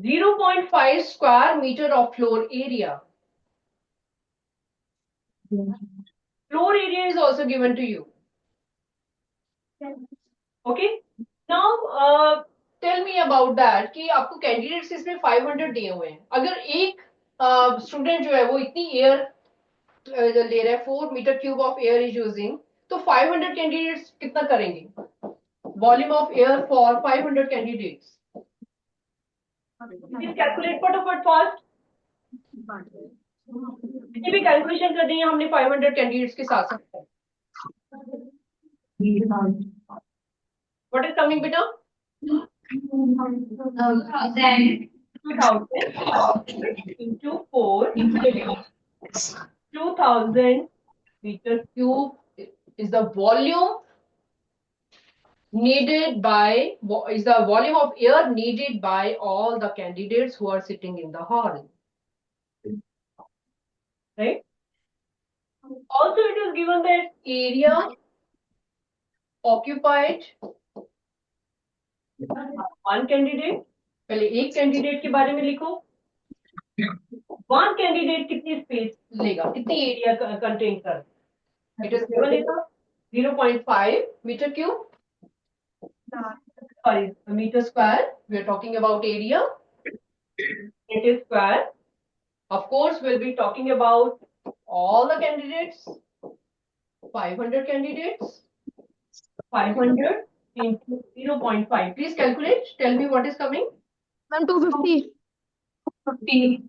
0.5 square meter of floor area. Floor area is also given to you. Okay. Now tell me about that कि आपको candidates इसमें 500 दिए हुए हैं. अगर एक student जो है वो इतनी एयर ले रहा है, 4 metre cube of air is using, तो 500 कैंडिडेट्स कितना करेंगे? Volume of air for 500 candidates. Please calculate फटाफट फास्ट. कितनी भी कैलकुलेशन कर दी है हमने 500 कैंडिडेट्स के साथ साथ. व्हाट इज कमिंग बेटा? 2000 into 4 2000 meter cube is the volume needed by is the volume of air needed by all the candidates who are sitting in the hall. Right? Also it is given that area occupied one candidate. पहले एक candidate के बारे में लिखो. One candidate कितनी space लेगा, कितनी area contain कर. It is given in 0.5 metre cube, sorry, meter square. We are talking about area. It is square. Of course, we'll be talking about all the candidates. 500 candidates. 500 into 0.5. Please calculate. Tell me what is coming. Ma'am, 250. 50.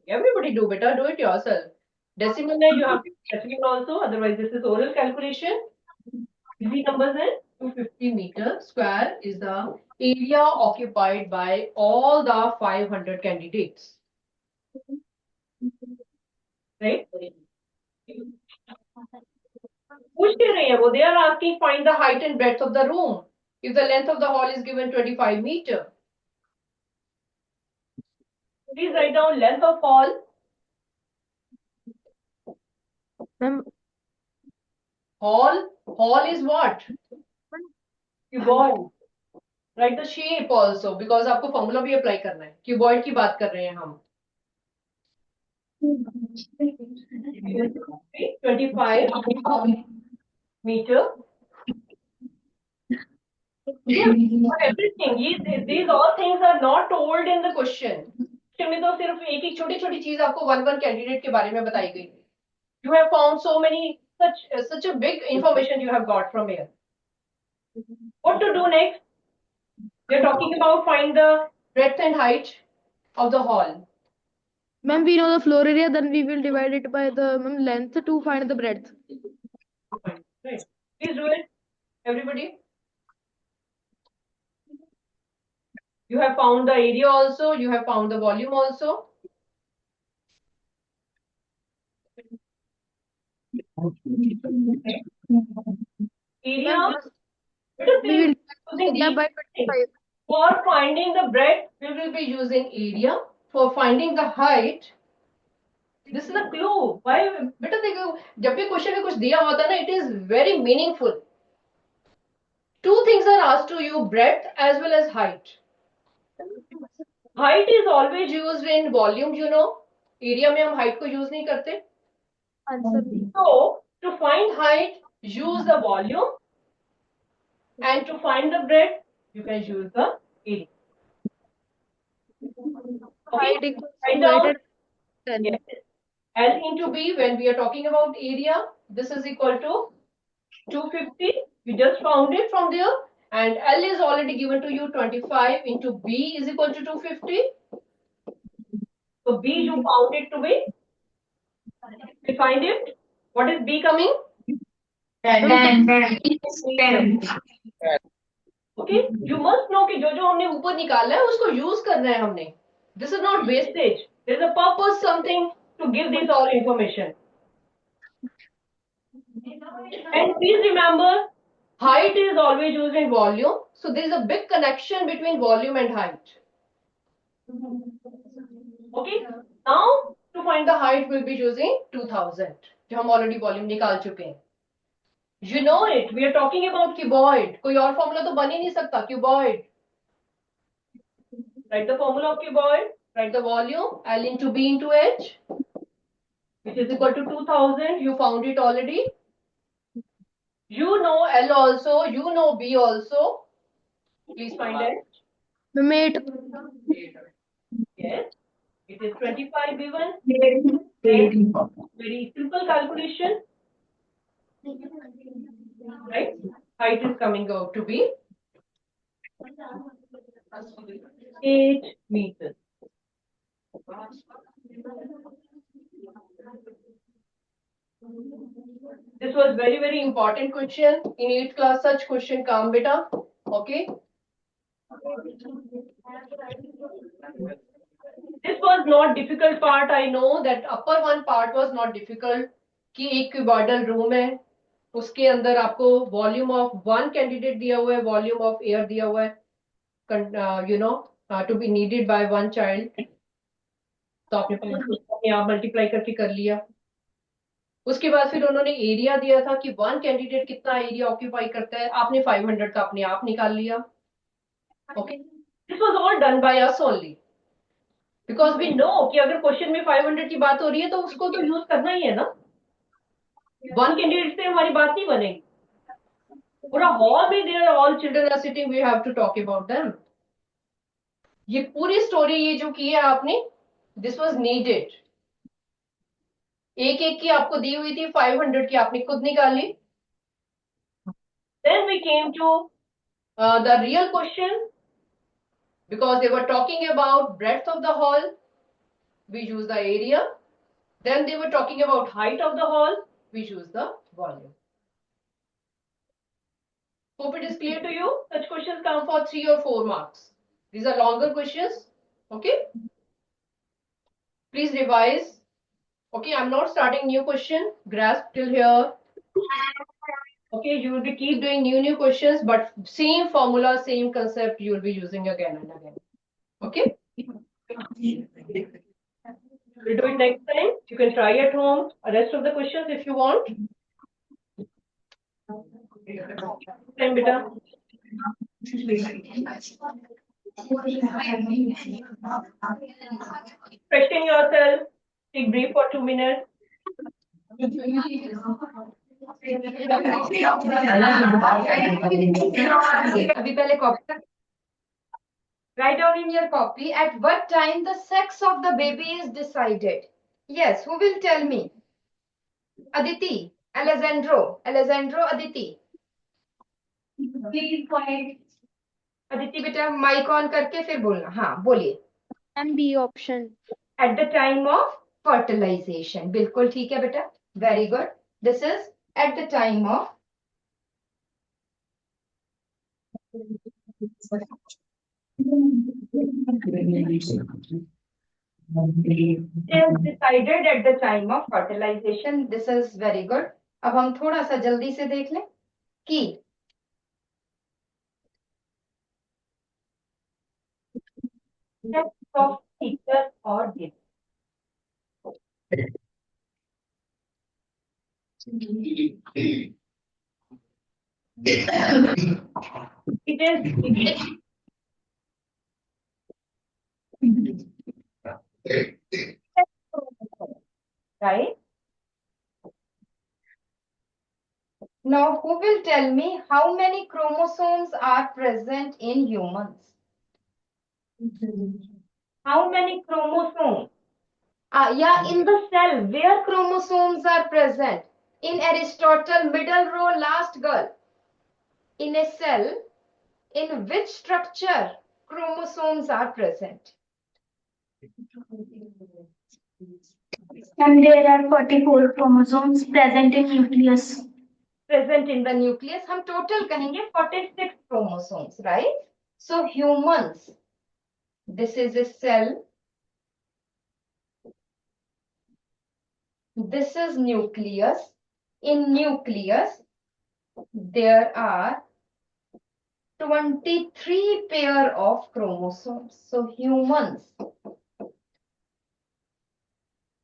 Everybody do better. Do it yourself. Decimal में you have to decimal also. Otherwise, this is oral calculation. Easy numbers है. 250 meter square is the area occupied by all the 500 candidates. Right? पूछ क्यों रही है वो? They are asking find the height and breadth of the room. If the length of the hall is given 25 meter. Please write down length of hall. Ma'am, Hall is what? Cuboid. Write the shape also because आपको formula भी apply करना है. Cuboid की बात कर रहे हैं हम. 25 meter. Yeah, everything. These all things are not told in the question. में तो सिर्फ एक छोटी छोटी चीज आपको वन कैंडिडेट के बारे में बताई गई. You have found so many such a big information you have got from here. What to do next? We are talking about find the breadth and height of the hall. ma'am, we know the floor area, then we will divide it by the length to find the breadth. Right. Please do it, everybody. You have found the area also. You have found the volume also. Area. We will divide by 25. For finding the breadth, we will be using area. For finding the height, this is a clue. Why? बेटा देखो, जब भी question में कुछ दिया होता है ना, it is very meaningful. Two things are asked to you: breadth as well as height. Height is always used in volume, you know. Area में हम height को use नहीं करते. So to find height, use the volume, and to find the breadth, you can use the area. Height equals Write to down. height and Yes. L into B, when we are talking about area, this is equal to 250. You just found it from there. And L is already given to you 25 into B is equal to 250. So B you found it to be. We find it. What is B coming? 10. Okay. You must know कि जो जो हमने ऊपर निकाला है उसको use करना है हमने. This is not wastage. There is a purpose, something to give this all information. And please remember, Height is always used in volume. So there is a big connection between volume and height. Okay. Now to find the height, we'll be using 2000. जो हम already volume निकाल चुके हैं. You know it. We are talking about cuboid. कोई और formula तो बन ही नहीं सकता. Cuboid. Write the formula of cuboid. Write the volume. L into B into H, which is equal to 2000. You found it already. You know L also. You know B also. Please find H. Mate, Yes. It is 25 given. Then very simple calculation. Right? Height is coming out to be 8 meters. This was very important question. In 8th class, such question come, beta. Okay. This was not difficult part. I know that upper one part was not difficult. कि एक cuboidal room है, उसके अंदर आपको volume of one candidate दिया हुआ है, volume of air दिया हुआ है, to be needed by one child. तो आपने अपने आप मल्टीप्लाई करके कर लिया. उसके बाद फिर उन्होंने एरिया दिया था कि वन कैंडिडेट कितना एरिया ऑक्यूपाई करता है. आपने 500 का अपने आप निकाल लिया. Okay. This was all done by us only because we know कि अगर क्वेश्चन में 500 की बात हो रही है तो उसको तो यूज करना ही है ना. वन कैंडिडेट से हमारी बात नहीं बनेगी. पूरा हॉल में there all children are sitting, we have to talk about them. ये पूरी स्टोरी ये जो की है आपने, दिस वाज नीडेड. एक एक की आपको दी हुई थी, 500 की आपने खुद निकाली. Then we came to the real question, because they were talking about breadth of the hall, we use the area. Then they were talking about height of the hall, we use the volume. Hope it is clear to you. Such questions come for 3 or 4 marks. These are longer questions. Okay. Please revise. Okay, I'm not starting new question. Grasp till here. Okay, you will be keep doing new questions, but same formula, same concept you will be using again and again. Okay. We'll do it next time. You can try at home the rest of the questions if you want. Time, beta. Freshen yourself. Take break for 2 minutes. अभी पहले copy write down in your copy at what time the sex of the baby is decided. Yes, who will tell me? Aditi, Alessandro, Aditi. Please point. Aditi बेटा mic on करके फिर बोलना. हाँ बोलिए. and B option. At the time of fertilization. बिल्कुल ठीक है बेटा. Very good. This is at the time of is decided at the time of fertilization. This is very good. अब हम थोड़ा सा जल्दी से देख लें कि sex of fetus or baby. It is right. Now, who will tell me how many chromosomes are present in humans? How many chromosomes? Yeah, in the cell, where chromosomes are present? In Aristotle, middle row, last girl. In a cell, in which structure chromosomes are present? And there are 44 chromosomes present in nucleus. Present in the nucleus, हम total कहेंगे 46 chromosomes, right? So humans, this is a cell. This is nucleus. In nucleus, there are 23 pair of chromosomes. So humans,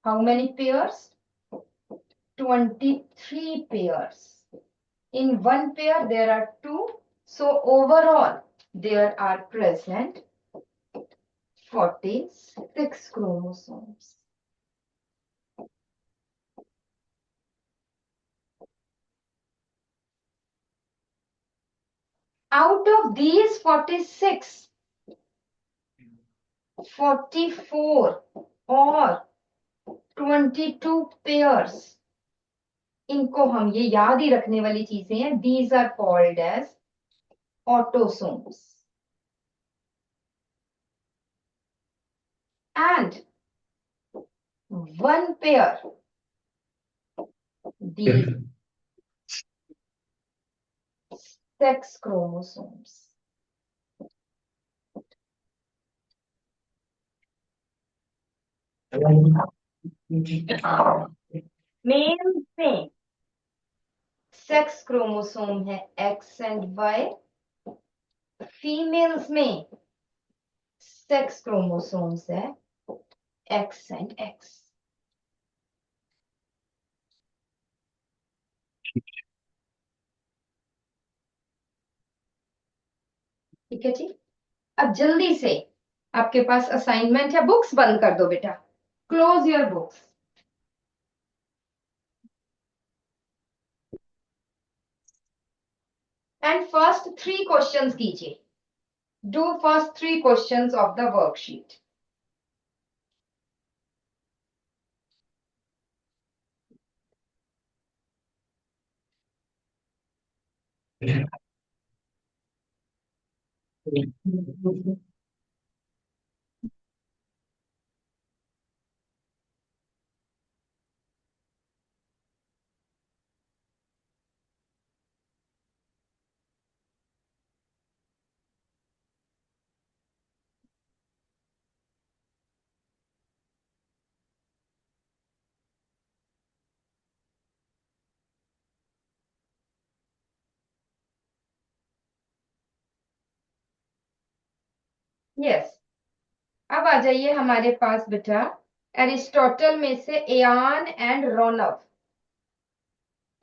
how many pairs? 23 pairs. In one pair there are two. So overall there are present 46 chromosomes. Out of these 46, 44 और 22 pairs, इनको हम ये याद ही रखने वाली चीजें हैं. These are called as autosomes. And one pair, the sex chromosomes. Male में सेक्स क्रोमोसोम है X एंड Y. फीमेल्स में सेक्स क्रोमोसोम्स है X एंड X. ठीक है जी. अब जल्दी से आपके पास असाइनमेंट है. बुक्स बंद कर दो बेटा. Close your books. And first 3 questions कीजिए. Do first 3 questions of the worksheet. Yes. अब आ जाइए हमारे पास बेटा एरिस्टोटल में से Ayaan and Ronav.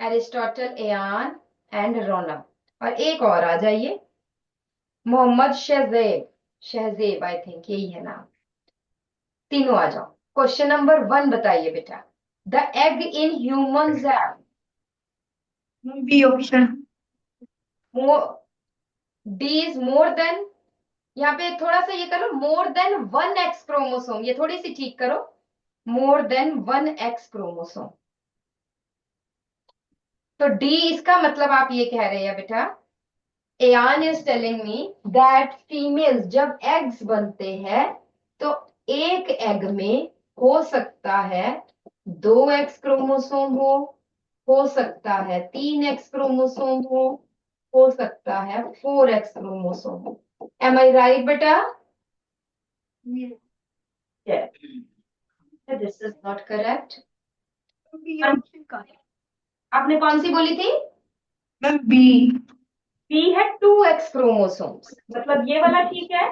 Aristotle, Ayaan and Ronav. और एक और आ जाइए मोहम्मद शहजेब. शहजेब आई थिंक यही है नाम. तीनों आ जाओ. क्वेश्चन नंबर 1 बताइए बेटा. The egg in humans have B option. D is more than. यहाँ पे थोड़ा सा ये करो, मोर देन 1 एक्स क्रोमोसोम. ये थोड़ी सी ठीक करो. More than 1 x chromosome. तो डी इसका मतलब आप ये कह रहे हैं बेटा, Ayaan is telling me that females जब एग्स बनते हैं तो एक एग में हो सकता है 2 एक्स क्रोमोसोम हो सकता है 3 एक्स क्रोमोसोम हो सकता है 4 एक्स क्रोमोसोम हो. एम आई राइट बेटा? Yes. This is not correct. B option का है. आपने कौन सी बोली थी? Ma'am B. बी है 2 एक्स क्रोमोसोम्स. मतलब ये वाला ठीक है.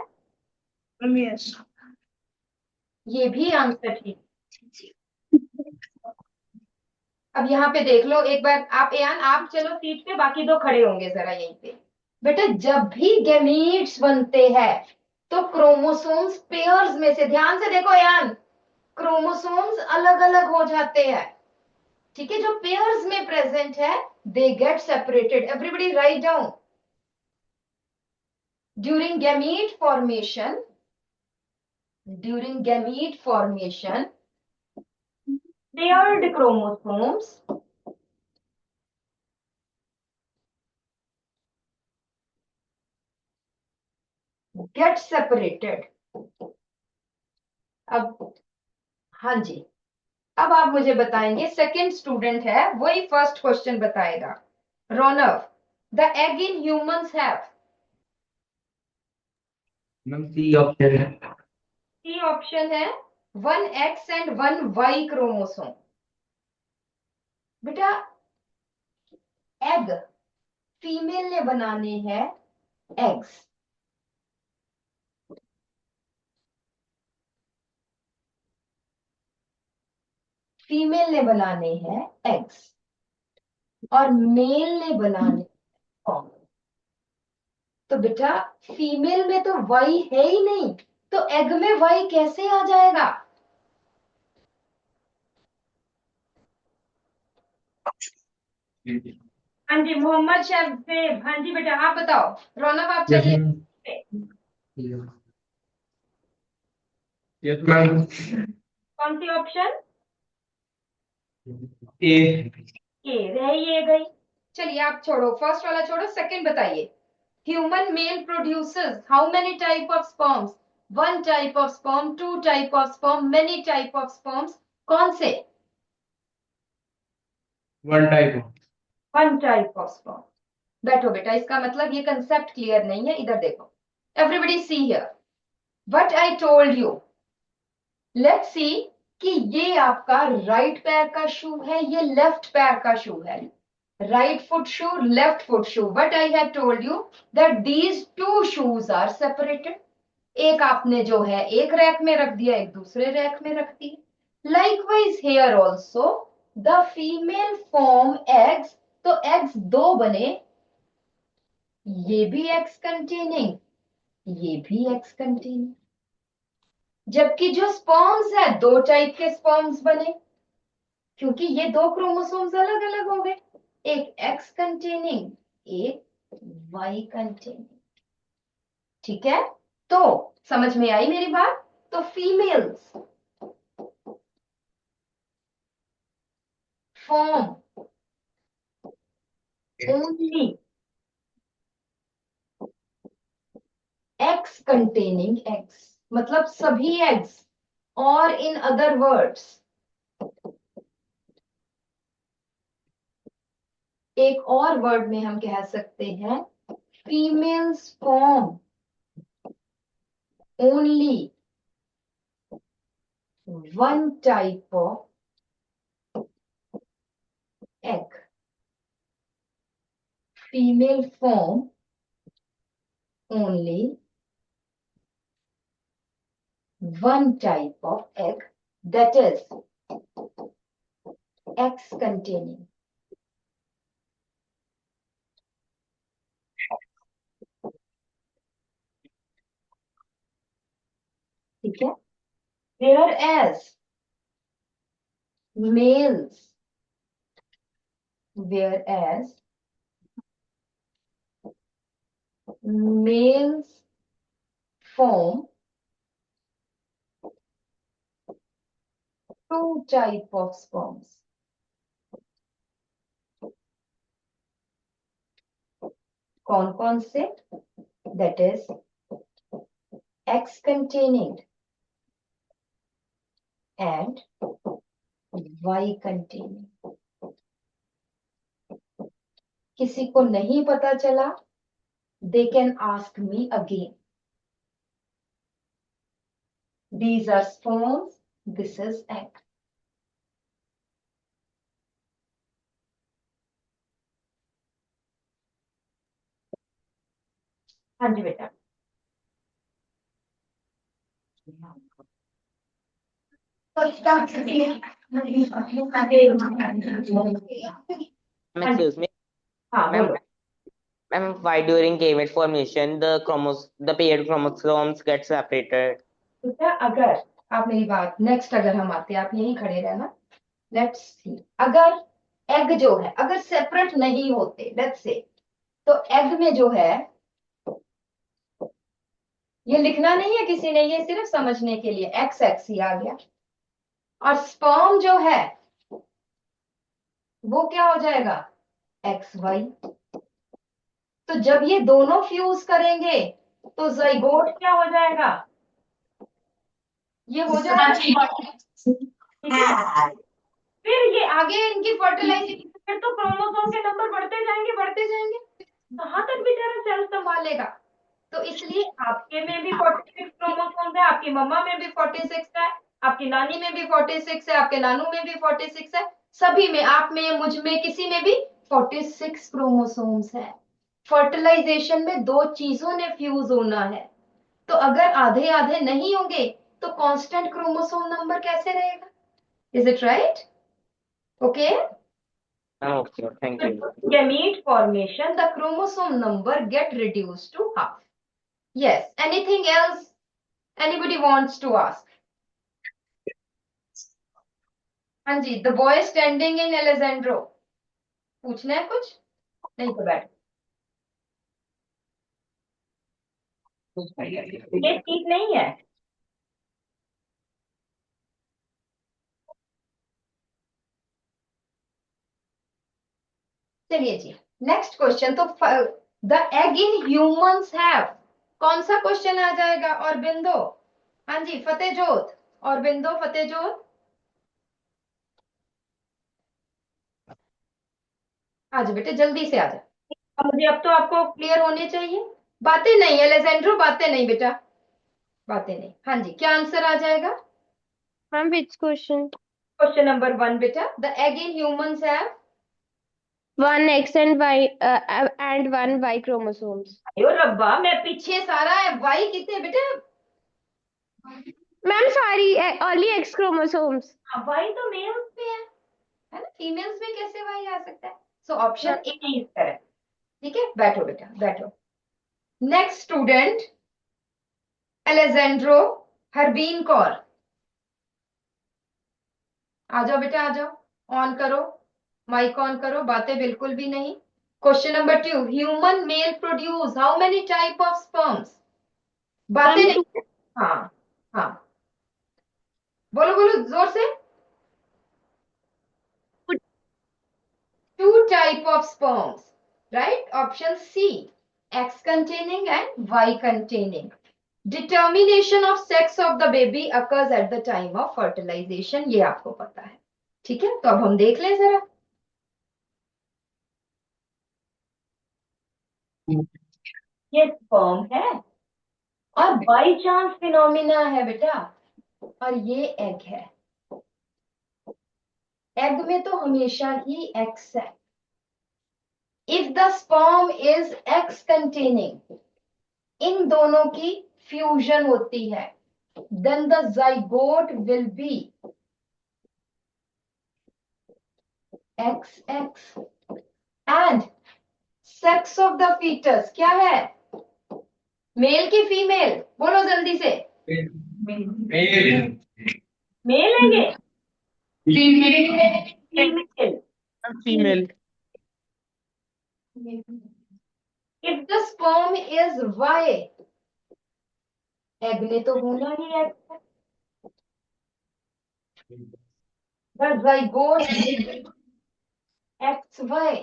Ma'am yes. ये भी आंसर ठीक. अब यहाँ पे देख लो एक बार. आप एयान आप चलो सीट पे, बाकी 2 खड़े होंगे जरा यहीं पे. बेटा जब भी गैमीट्स बनते हैं तो क्रोमोसोम्स पेयर्स में से, ध्यान से देखो एयान, क्रोमोसोम्स अलग अलग हो जाते हैं. ठीक है. जो पेयर्स में प्रेजेंट है they get separated. Everybody write down. During gamete formation, paired chromosomes get separated. अब हाँ जी, अब आप मुझे बताएंगे. सेकंड स्टूडेंट है, वही फर्स्ट क्वेश्चन बताएगा. Raunav, the egg in humans have. Ma'am C option है. सी ऑप्शन है. 1 एक्स एंड 1 वाई क्रोमोसोम. बेटा एग फीमेल ने बनाने हैं एग्स। फीमेल ने बनाने हैं एग्स और मेल ने बनाने स्पर्म। तो बेटा फीमेल में तो वाई है ही नहीं, तो एग में वाई कैसे आ जाएगा? हाँ जी मोहम्मद शहजेब, हाँ जी बेटा आप बताओ। रौनक आप यस चलिए। मैम। Yes ma'am. कौन सी ऑप्शन? ए। रह ये गई। चलिए आप छोड़ो, फर्स्ट वाला छोड़ो, सेकंड बताइए। Human male produces how many type of sperms? One type of sperm, two type of sperm, many type of sperms, कौन से? One type. One type of sperm. बैठो बेटा, इसका मतलब ये कंसेप्ट क्लियर नहीं है, इधर देखो। Everybody see here what I told you. Let's see कि ये आपका राइट पैर का शू है, ये लेफ्ट पैर का शू है। Right foot shoe, left foot shoe. But I have told you that these two shoes are separated. एक आपने जो है एक रैक में रख दिया, एक दूसरे रैक में रख दी। Likewise here also the female form eggs, तो एग्स दो बने, ये भी एग्स कंटेनिंग, ये भी एग्स कंटेनिंग। जबकि जो स्पर्म्स है दो टाइप के स्पर्म्स बने, क्योंकि ये दो क्रोमोसोम्स अलग अलग हो गए, एक एक्स कंटेनिंग, एक वाई कंटेनिंग। ठीक है, तो समझ में आई मेरी बात? तो females form only x containing eggs, मतलब सभी एग्स, और इन अदर वर्ड्स एक और वर्ड में हम कह सकते हैं females form only one type of egg. Female form only one type of egg, that is eggs containing. ठीक है, whereas males, whereas males form two type of sperms. कौन कौन से? That is eggs containing and Y containing. किसी को नहीं पता चला, they can ask me again. These are sperms, this is egg. हाँ जी बेटा। Excuse me, हाँ ma'am. बोलो। Ma'am, why during gamete formation the paired chromosomes get separated? बेटा अगर आप मेरी बात, नेक्स्ट अगर हम आते हैं, आप यहीं खड़े रहना। लेट्स सी, अगर एग जो है अगर सेपरेट नहीं होते, लेट्स से, तो एग में जो है, ये लिखना नहीं है किसी ने, ये सिर्फ समझने के लिए, एक्स एक्स ही आ गया, और स्पर्म जो है वो क्या हो जाएगा? X Y. तो जब ये दोनों फ्यूज करेंगे तो जाइगोट क्या हो जाएगा? ये हो जाएगा। ठीक है? फिर ये आगे इनकी फर्टिलाइजेशन, फिर तो क्रोमोसोम के नंबर बढ़ते जाएंगे बढ़ते जाएंगे, कहाँ तक बेचारा सेल संभालेगा? तो इसलिए आपके में भी 46 क्रोमोसोम है, आपकी मम्मा में भी 46 है, आपकी नानी में भी 46 है, आपके नानू में भी 46 है, सभी में, आप में, मुझ में, किसी में भी 46 क्रोमोसोम्स है। फर्टिलाइजेशन में दो चीजों ने फ्यूज होना है, तो अगर आधे आधे नहीं होंगे तो कांस्टेंट क्रोमोसोम नंबर कैसे रहेगा? Is it right? Okay, Okay, thank you. gamete formation, the chromosome number get reduced to half. Yes, anything else anybody wants to ask? हाँ जी, the boy standing in Alessandro, पूछना है कुछ? नहीं तो बैठ। ये ठीक नहीं है। चलिए जी, नेक्स्ट क्वेश्चन। तो the egg in humans have, कौन सा क्वेश्चन आ जाएगा? और बिंदु, हाँ जी फतेहजोत, और बिंदु फतेहजोत, आज बेटे जल्दी से आ जा। मुझे अब तो आपको क्लियर होने चाहिए। बातें नहीं है लेजेंड्रो, बातें नहीं बेटा, बातें नहीं। हाँ जी, क्या आंसर आ जाएगा? Ma'am which question? Question number 1 बेटा, the egg in humans have 1 X and Y and 1 Y chromosomes. अयो रब्बा, मैं पीछे सारा है, वाई कितने बेटा? Ma'am sorry, only X chromosomes. Y तो मेल्स में है ना, फीमेल्स में कैसे वाई आ सकता है? So option A is correct. ठीक है, बैठो बेटा बैठो। नेक्स्ट स्टूडेंट एलेजेंड्रो हरबीन कौर, आ जाओ बेटा आ जाओ, ऑन करो माइक, ऑन करो, बातें बिल्कुल भी नहीं। Question number 2, human male produce how many type of sperms? बातें मैम नहीं। हाँ हाँ, बोलो बोलो जोर से। 2 type of sperms, right? Option C, X containing and Y containing. Determination of sex of the baby occurs at the time of fertilization, ये आपको पता है। ठीक है, तो अब हम देख लें जरा। ये स्पर्म है और बाई चांस फिनोमिना है बेटा, और ये एग है। एग में तो हमेशा ही एक्स है। If the sperm is X containing, इन दोनों की फ्यूजन होती है, then the zygote will be XX and sex of the fetus क्या है? मेल की फीमेल? बोलो जल्दी से। Male. मेल है ये? Female. Female. If the sperm is Y, egg ने तो होना ही एग है। The zygote will be XY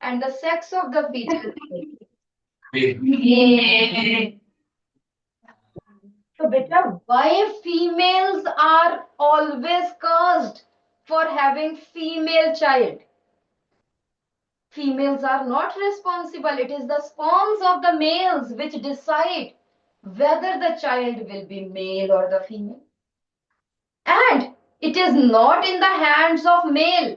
and the sex of the fetus will be. So beta, why females are always cursed for having female child? Females are not responsible. It is the sperms of the males which decide whether the child will be male or the female. And it is not in the hands of male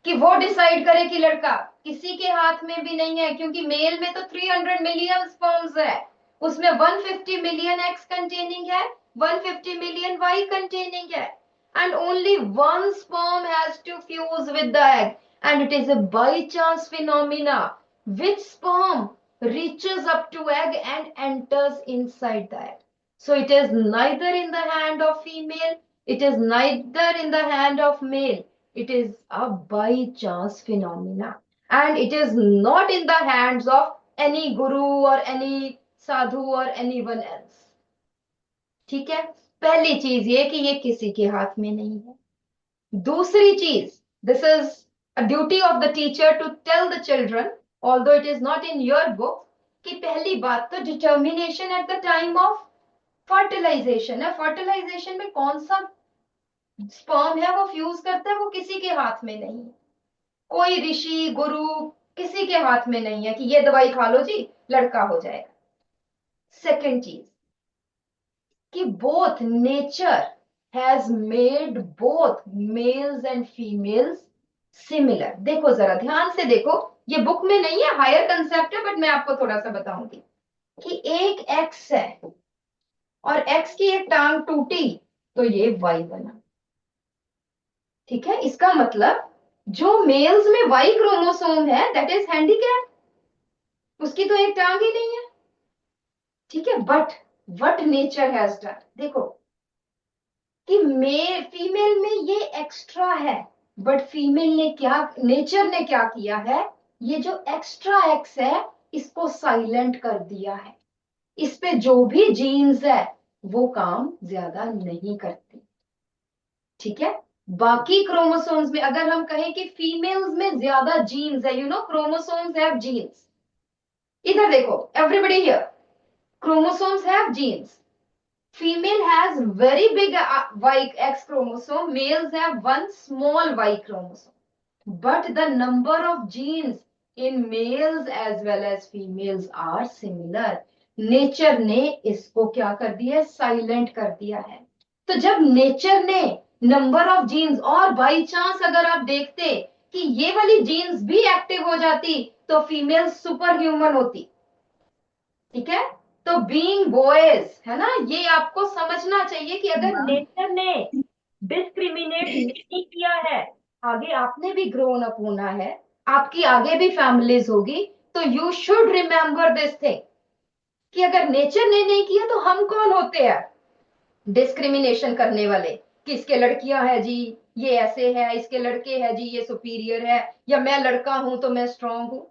कि वो decide करे कि लड़का, किसी के हाथ में भी नहीं है, क्योंकि मेल में तो 300 मिलियन स्पर्म्स है, उसमें 150 मिलियन एक्स कंटेनिंग है, 150 मिलियन वाई कंटेनिंग है, and only one sperm has to fuse with the egg, and it is a by chance phenomena which sperm reaches up to egg and enters inside the egg. So it is neither in the hand of female, it is neither in the hand of male. It is a by chance phenomena, and it is not in the hands of any guru or any sadhu or anyone else. ठीक है, पहली चीज ये कि ये किसी के हाथ में नहीं है। दूसरी चीज, this is a duty of the teacher to tell the children, although it is not in your book, कि पहली बात तो determination at the time of fertilization है। fertilization में कौन सा स्पर्म है वो फ्यूज करता है, वो किसी के हाथ में नहीं है। कोई ऋषि गुरु किसी के हाथ में नहीं है कि ये दवाई खा लो जी लड़का हो जाएगा। सेकेंड चीज कि both nature has made both mails and females similar. देखो जरा ध्यान से देखो, ये बुक में नहीं है, हायर कंसेप्ट है, बट मैं आपको थोड़ा सा बताऊंगी कि एक एक्स है और एक्स की एक टांग टूटी तो ये वाई बना। ठीक है, इसका मतलब जो मेल्स में वाई क्रोमोसोम है दैट इज हैंडीकैप, उसकी तो एक टांग ही नहीं है। ठीक है, but what nature has done, देखो कि मे फीमेल में ये एक्स्ट्रा है, बट फीमेल ने क्या, नेचर ने क्या किया है, ये जो एक्स्ट्रा एक्स है इसको साइलेंट कर दिया है। इस पे जो भी जीन्स है वो काम ज्यादा नहीं करती। ठीक है, बाकी क्रोमोसोम्स में अगर हम कहें कि फीमेल्स में ज्यादा जीन्स है, you know chromosomes have genes, इधर देखो everybody here, chromosomes have genes. Female has very big Y X chromosome. Males have one small Y chromosome. But the number of genes in males as well as females are similar. Nature ने इसको क्या कर दिया है, silent कर दिया है। तो जब नेचर ने नंबर ऑफ जीन्स, और बाई चांस अगर आप देखते कि ये वाली जीन्स भी एक्टिव हो जाती तो फीमेल सुपर ह्यूमन होती। ठीक है, तो बीइंग बॉयज है ना, ये आपको समझना चाहिए कि अगर नेचर ने डिस्क्रिमिनेट नहीं किया है, आगे आपने भी ग्रोन अप होना है, आपकी आगे भी फैमिलीज होगी, तो you should remember this thing कि अगर नेचर ने नहीं किया तो हम कौन होते हैं डिस्क्रिमिनेशन करने वाले, कि इसके लड़कियां है जी ये ऐसे है, इसके लड़के है जी ये सुपीरियर है, या मैं लड़का हूं तो मैं स्ट्रांग हूं।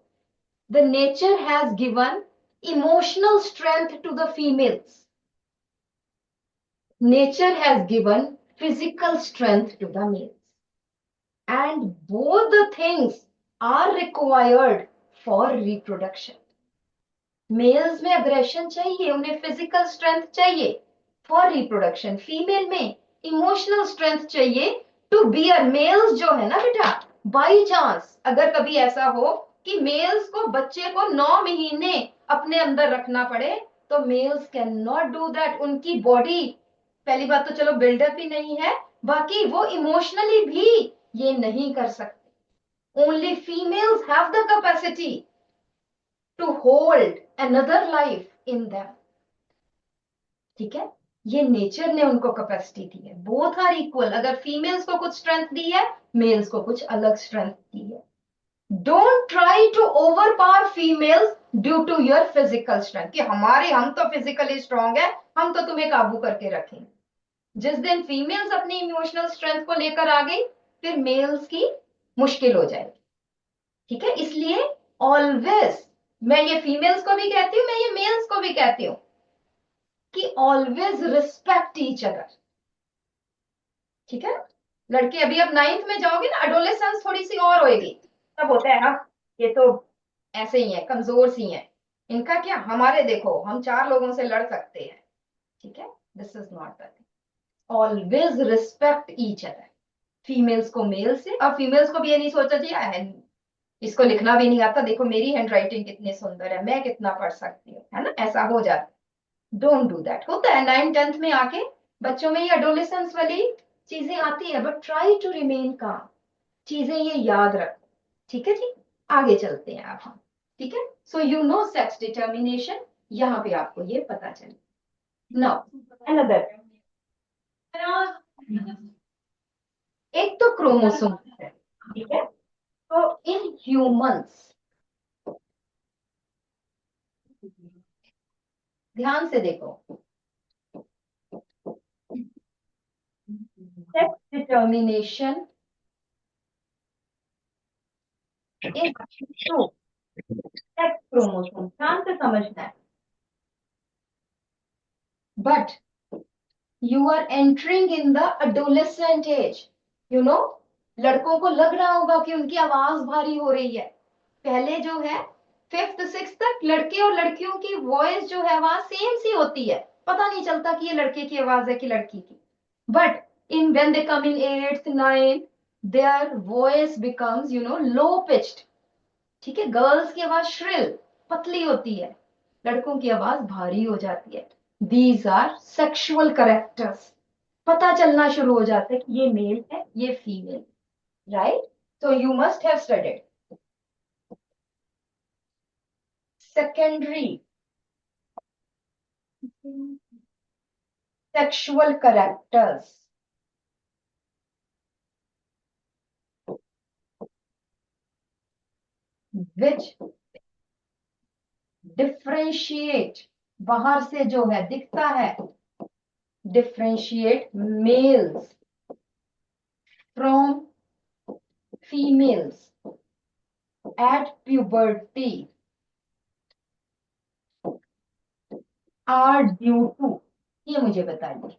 The nature has given emotional strength to the females. Nature has given physical strength to the males. And both the things are required for reproduction. Males में aggression चाहिए, उन्हें physical strength चाहिए for reproduction. Female में emotional strength चाहिए to bear. Males जो है ना बेटा, by chance अगर कभी ऐसा हो कि मेल्स को बच्चे को 9 महीने अपने अंदर रखना पड़े, तो mails can not do that. उनकी बॉडी पहली बात तो चलो बिल्डअप ही नहीं है, बाकी वो इमोशनली भी ये नहीं कर सकते। Only females have the capacity to hold another life in them. ठीक है, ये नेचर ने उनको कैपेसिटी दी है। Both are equal. अगर फीमेल्स को कुछ स्ट्रेंथ दी है, मेल्स को कुछ अलग स्ट्रेंथ दी है। Don't try to overpower females due to your physical strength, कि हम तो फिजिकली स्ट्रांग है, हम तो तुम्हें काबू करके रखेंगे। जिस दिन फीमेल्स अपनी इमोशनल स्ट्रेंथ को लेकर आ गई, फिर मेल्स की मुश्किल हो जाएगी। ठीक है, इसलिए ऑलवेज, मैं ये फीमेल्स को भी कहती हूं, मैं ये मेल्स को भी कहती हूं कि ऑलवेज रिस्पेक्ट ईच अदर। ठीक है, लड़के अभी अब 9th में जाओगे ना, एडोलेसेंस थोड़ी सी और होएगी, तब होता है हाँ ये तो ऐसे ही है, कमजोर सी है, इनका क्या, हमारे देखो हम 4 लोगों से लड़ सकते हैं। ठीक है, this is not the thing. Always respect each other, females को मेल से, और फीमेल्स को भी ये नहीं सोचा चाहिए इसको लिखना भी नहीं आता, देखो मेरी हैंड राइटिंग कितनी सुंदर है, मैं कितना पढ़ सकती हूँ, है ना, ऐसा हो जाता। Don't do that. होता है 9th-10th में आके बच्चों में ये एडोलेसेंस वाली चीजें आती है, बट ट्राई टू रिमेन काम, चीजें ये याद रखो। ठीक है जी, आगे चलते हैं अब हम। ठीक है, so you know sex determination, यहाँ पे आपको ये पता चले। नाउ अनदर, एक तो क्रोमोसोम है। ठीक है, तो इन ह्यूमंस, ध्यान से देखो, sex determination in sex chromosome, ध्यान से समझना है। But you are entering in the adolescent age, you know, लड़कों को लग रहा होगा कि उनकी आवाज भारी हो रही है। पहले जो है 5th-6th तक लड़के और लड़कियों की वॉइस जो है आवाज सेम सी होती है, पता नहीं चलता कि ये लड़के की आवाज है कि लड़की की। But in when they come in 8th-9th, their voice becomes low pitched। ठीक है, गर्ल्स की आवाज श्रिल पतली होती है, लड़कों की आवाज भारी हो जाती है। दीज आर सेक्सुअल करेक्टर्स, पता चलना शुरू हो जाता है कि ये मेल है ये female, right. So you must have studied secondary sexual characters which differentiate, बाहर से जो है दिखता है, differentiate males from females at puberty are due to, ये मुझे बताइए,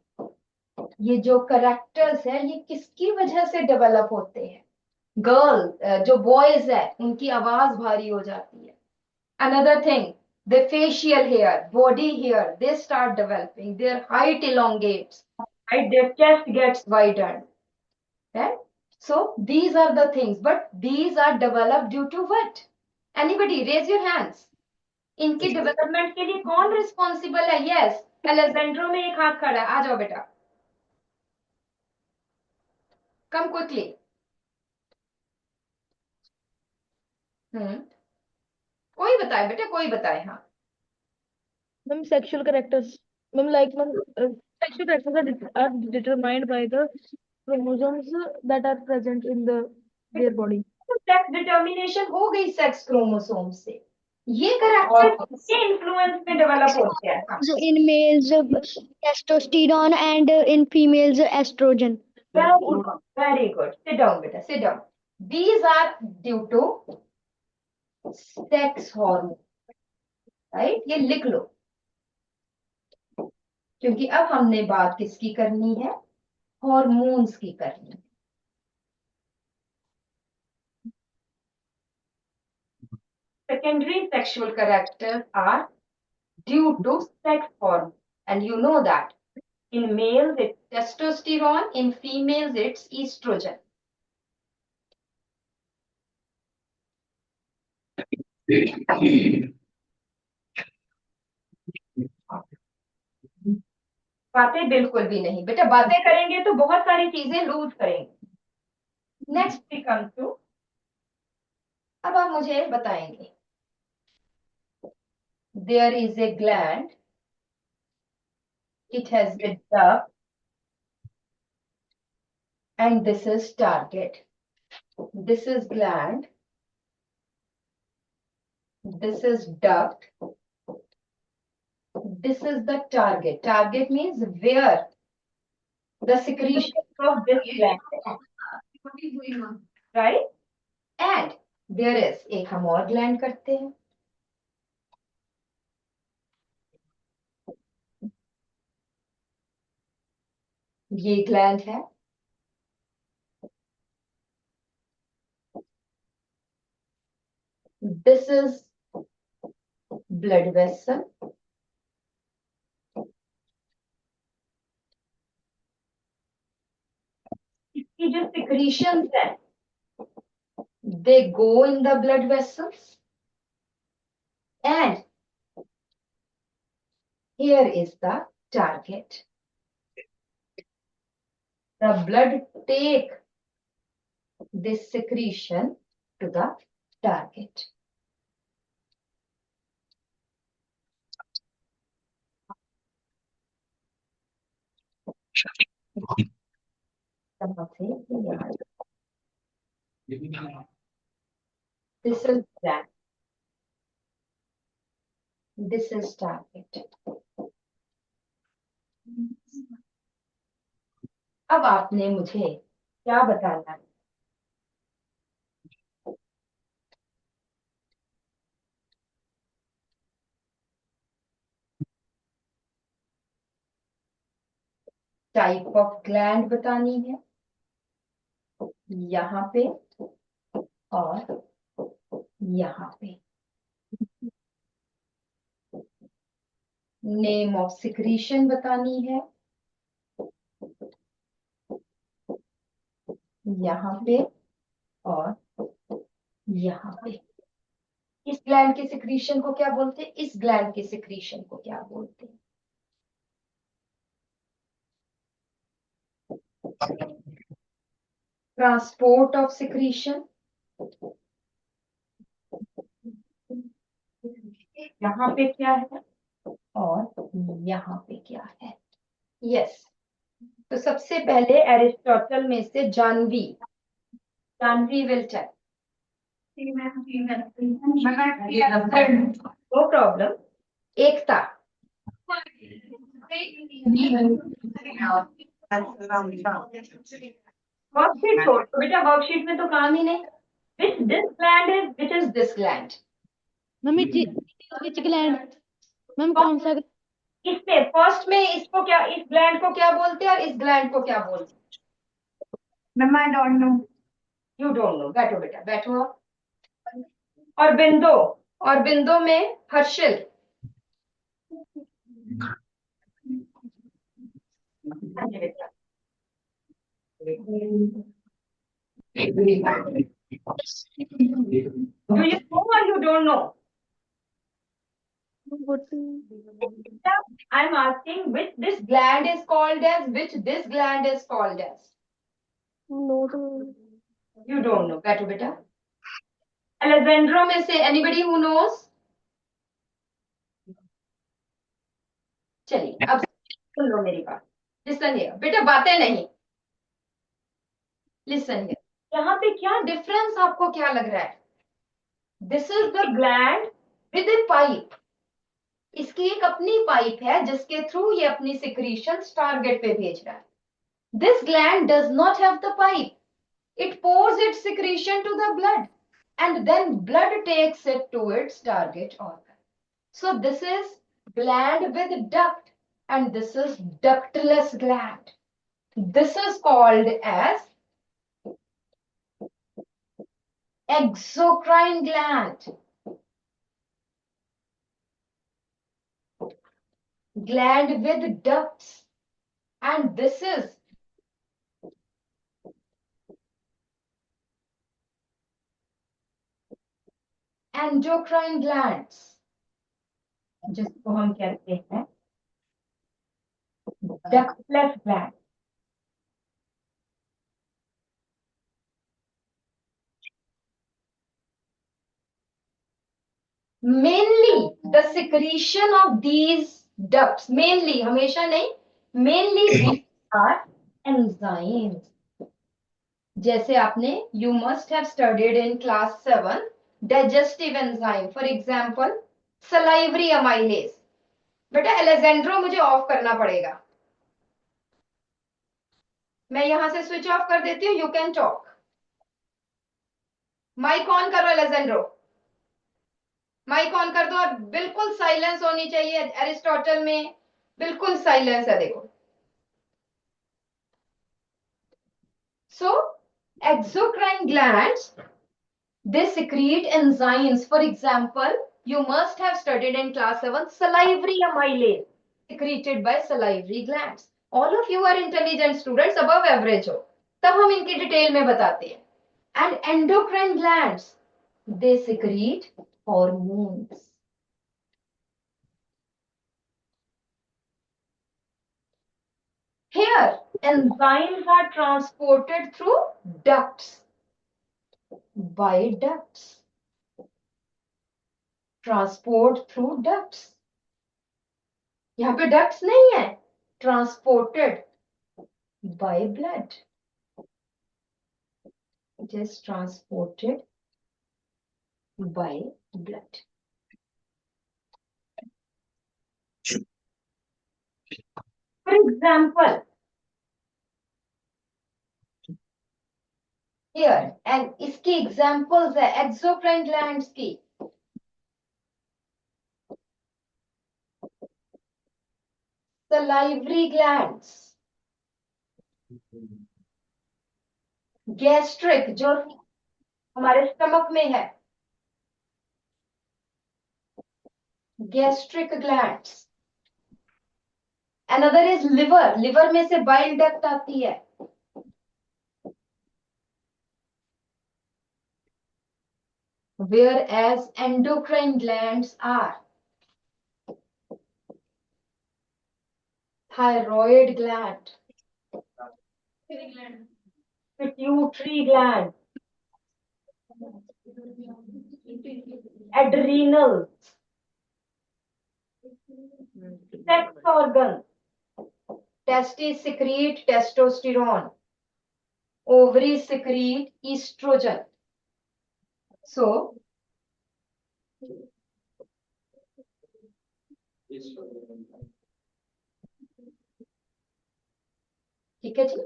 ये जो करेक्टर्स है ये किसकी वजह से डेवलप होते हैं? गर्ल जो बॉयज है उनकी आवाज भारी हो जाती है. Another thing, the facial hair, body hair, they start developing, their height elongates, right, their chest gets widened, right? So these are the things, but these are developed due to what? Anybody raise your hands. इनकी development के लिए कौन responsible है? Yes, अलेजेंड्रो में एक हाथ खड़ा है, आ जाओ बेटा, कम क्विकली. कोई बताए बेटा, कोई बताए. हाँ, Ma'am, sexual characters. Ma'am, like ma'am, sexual characters are determined by the chromosomes that are present in their body. तो सेक्स डिटर्मिनेशन हो गई सेक्स क्रोमोसोम से. ये करेक्टर किसके इन्फ्लुएंस में डेवलप होते हैं? हाँ. So in males, testosterone, and in females, estrogen. Very good. Sit down, beta. Sit down. These are due to sex hormone. Right? ये लिख लो. क्योंकि अब हमने बात किसकी करनी है? हॉर्मोन्स की करनी है. Secondary sexual characters are due to sex hormone, and you know that in males it's testosterone, in females it's estrogen. बातें बिल्कुल भी नहीं बेटा, बातें करेंगे तो बहुत सारी चीजें लूज करेंगे. नेक्स्ट वी कम टू, अब आप मुझे बताएंगे, there is a gland, it has a duct, and this is target. This is gland, this is duct, this is the target. Target means where the secretion of this gland, right? And there is, एक हम और gland करते हैं. ये gland है. This is blood vessel. इसकी जो secretions है, they go in the blood vessels, and here is the target. The blood take this secretion to the target. This is gland. This is target. अब आपने मुझे क्या बताना है? टाइप ऑफ ग्लैंड बतानी है, यहाँ पे और यहाँ पे. नेम ऑफ सिक्रीशन बतानी है, यहाँ पे और यहाँ पे. इस ग्लैंड के सिक्रीशन को क्या बोलते हैं? इस ग्लैंड के सिक्रीशन को क्या बोलते हैं? ट्रांसपोर्ट ऑफ सिक्रीशन, यहाँ पे क्या है और यहाँ पे क्या है। यस, तो सबसे पहले एरिस्टोटल में से Jahnavi will tell. No problem. Ekta, worksheet छोड़ तो बेटा, वर्कशीट में तो काम ही नहीं। Which this gland is, which is this gland. Mummy which gland, ma'am कौन सा इस पे फर्स्ट में इसको क्या, इस ग्लैंड को क्या बोलते हैं और इस ग्लैंड को क्या बोलते हैं। Ma'am I don't know. You don't know, बैठो बेटा बैठो। और बिंदु में हर्षिल। हाँ जी बेटा। Do you know or you don't know? I'm asking which this gland is called as, which this gland is called as. No. You don't know. बैठो बेटा। Alessandro में से anybody who knows? चलिए अब सुन लो मेरी बात। Listen here. बेटा बातें नहीं। Listen here. यहाँ पे क्या डिफरेंस आपको क्या लग रहा है? This is the gland with a pipe. इसकी एक अपनी पाइप है जिसके थ्रू ये अपनी सिक्रीशंस टारगेट पे भेज रहा है। This gland does not have the pipe. It pours its secretion to the blood and then blood takes it to its target organ. So this is gland with duct and this is ductless gland. This is called as exocrine gland. Gland with ducts, and this is endocrine glands, जिसको हम कहते हैं ductless gland. Mainly the secretion of these ducts, mainly हमेशा नहीं, mainly these are enzymes. जैसे आपने you must have studied in class 7 digestive enzyme, for example salivary amylase. बेटा Alessandro मुझे ऑफ करना पड़ेगा, मैं यहां से स्विच ऑफ कर देती हूँ, you can talk. Mic on करो एलेजेंड्रो, माइक ऑन कर दो और बिल्कुल साइलेंस होनी चाहिए। एरिस्टोटल में बिल्कुल साइलेंस है, देखो। सो exocrine glands, they secrete enzymes. For example, you must have studied in class 7 salivary amylase secreted by salivary glands. All of you are intelligent students, above average हो, तब हम इनकी डिटेल में बताते हैं। And endocrine glands, they secrete hormones. Here, enzymes are transported through ducts, by ducts. Transport through ducts. यहाँ पे ducts नहीं है, transported by blood. It is transported by blood. For example, here, and इसकी examples है exocrine glands की। Salivary glands, gastric जो हमारे stomach में है, gastric glands. Another is liver, liver में से bile duct आती है। Whereas endocrine glands are thyroid gland, pituitary gland, adrenals, sex organs. Testes secrete testosterone. Ovaries secrete estrogen. So, ठीक है जी.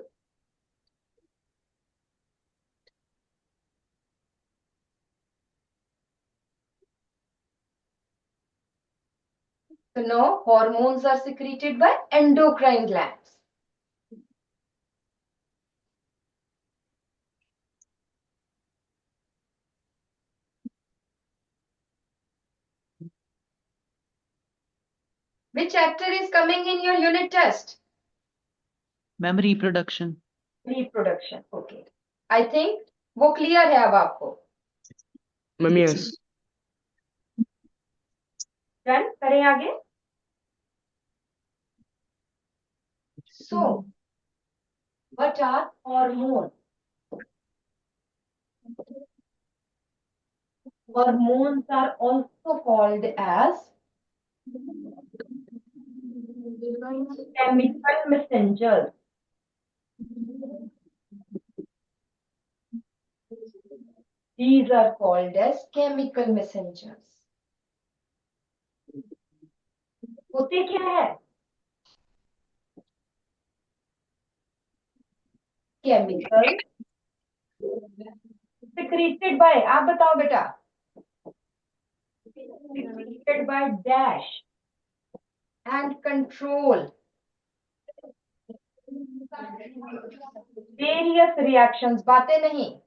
So now hormones are secreted by endocrine glands. Which chapter is coming in your unit test? Ma'am reproduction. Reproduction. Okay. I think वो clear है अब आपको. Ma'am, yes. Done? करें आगे. So, what are hormones? Hormones are also called as chemical messengers. These are called as chemical messengers. होते क्या है? Chemical secreted by, आप बताओ बेटा. Secreted by dash and control various reactions. बातें नहीं.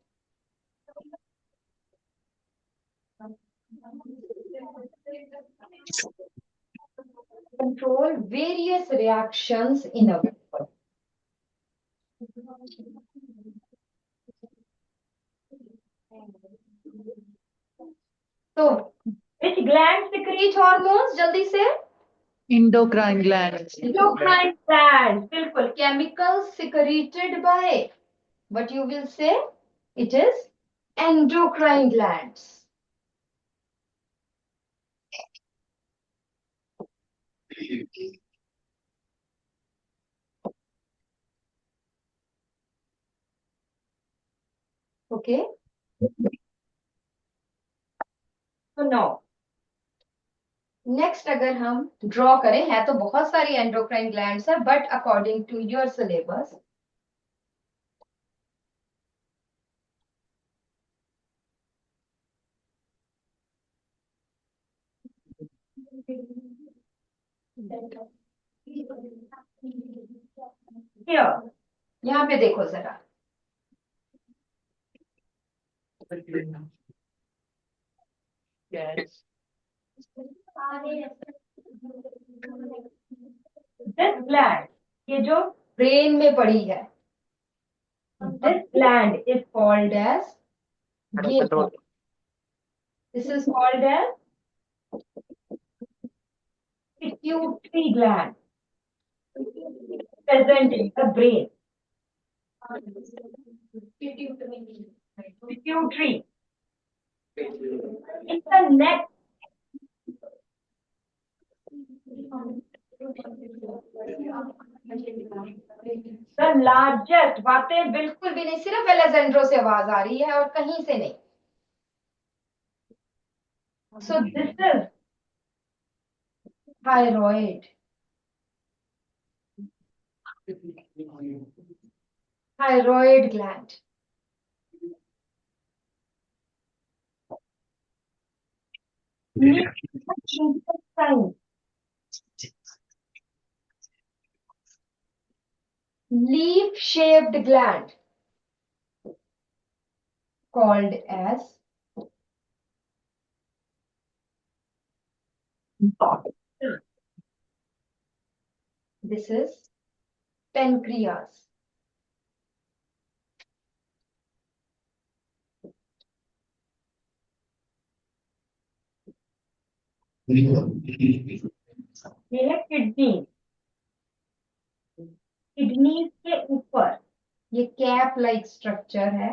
Control various reactions in a body. So, which gland secrete hormones? जल्दी से. Endocrine gland. Endocrine glands. बिल्कुल. Chemicals secreted by. But you will say it is endocrine glands. Okay. So now, next अगर हम draw करें, है तो बहुत सारी एंडोक्राइन ग्लैंड्स है, but according to your syllabus यहाँ पे देखो जरा. Yes. This gland, ये जो ब्रेन में पड़ी है, this gland is called as, this is called as pituitary gland, present in the brain. Pituitary. In the neck. The largest. बातें बिल्कुल भी नहीं, सिर्फ एलेजेंड्रो से आवाज आ रही है और कहीं से नहीं. So this is thyroid. Thyroid gland. Leaf-shaped gland called as this is pancreas. ये है किडनी. किडनी के ऊपर ये कैप लाइक स्ट्रक्चर है.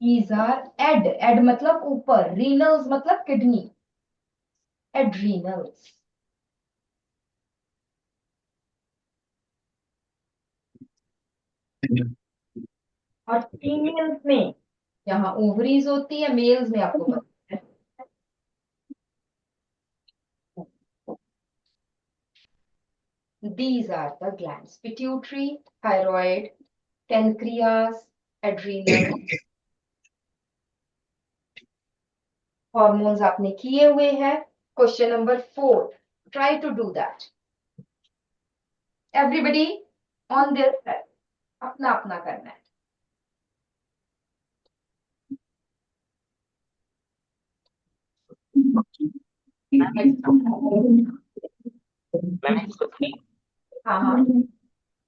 These are ed. Ed मतलब ऊपर. Renals मतलब किडनी. Adrenals. और फीमेल्स में यहाँ ओवरीज होती है, मेल्स में आपको पता है। These are the glands: pituitary, thyroid, pancreas, adrenal. Hormones आपने किए हुए हैं. Question number 4. Try to do that. Everybody on their side. अपना अपना करना है. हाँ हाँ.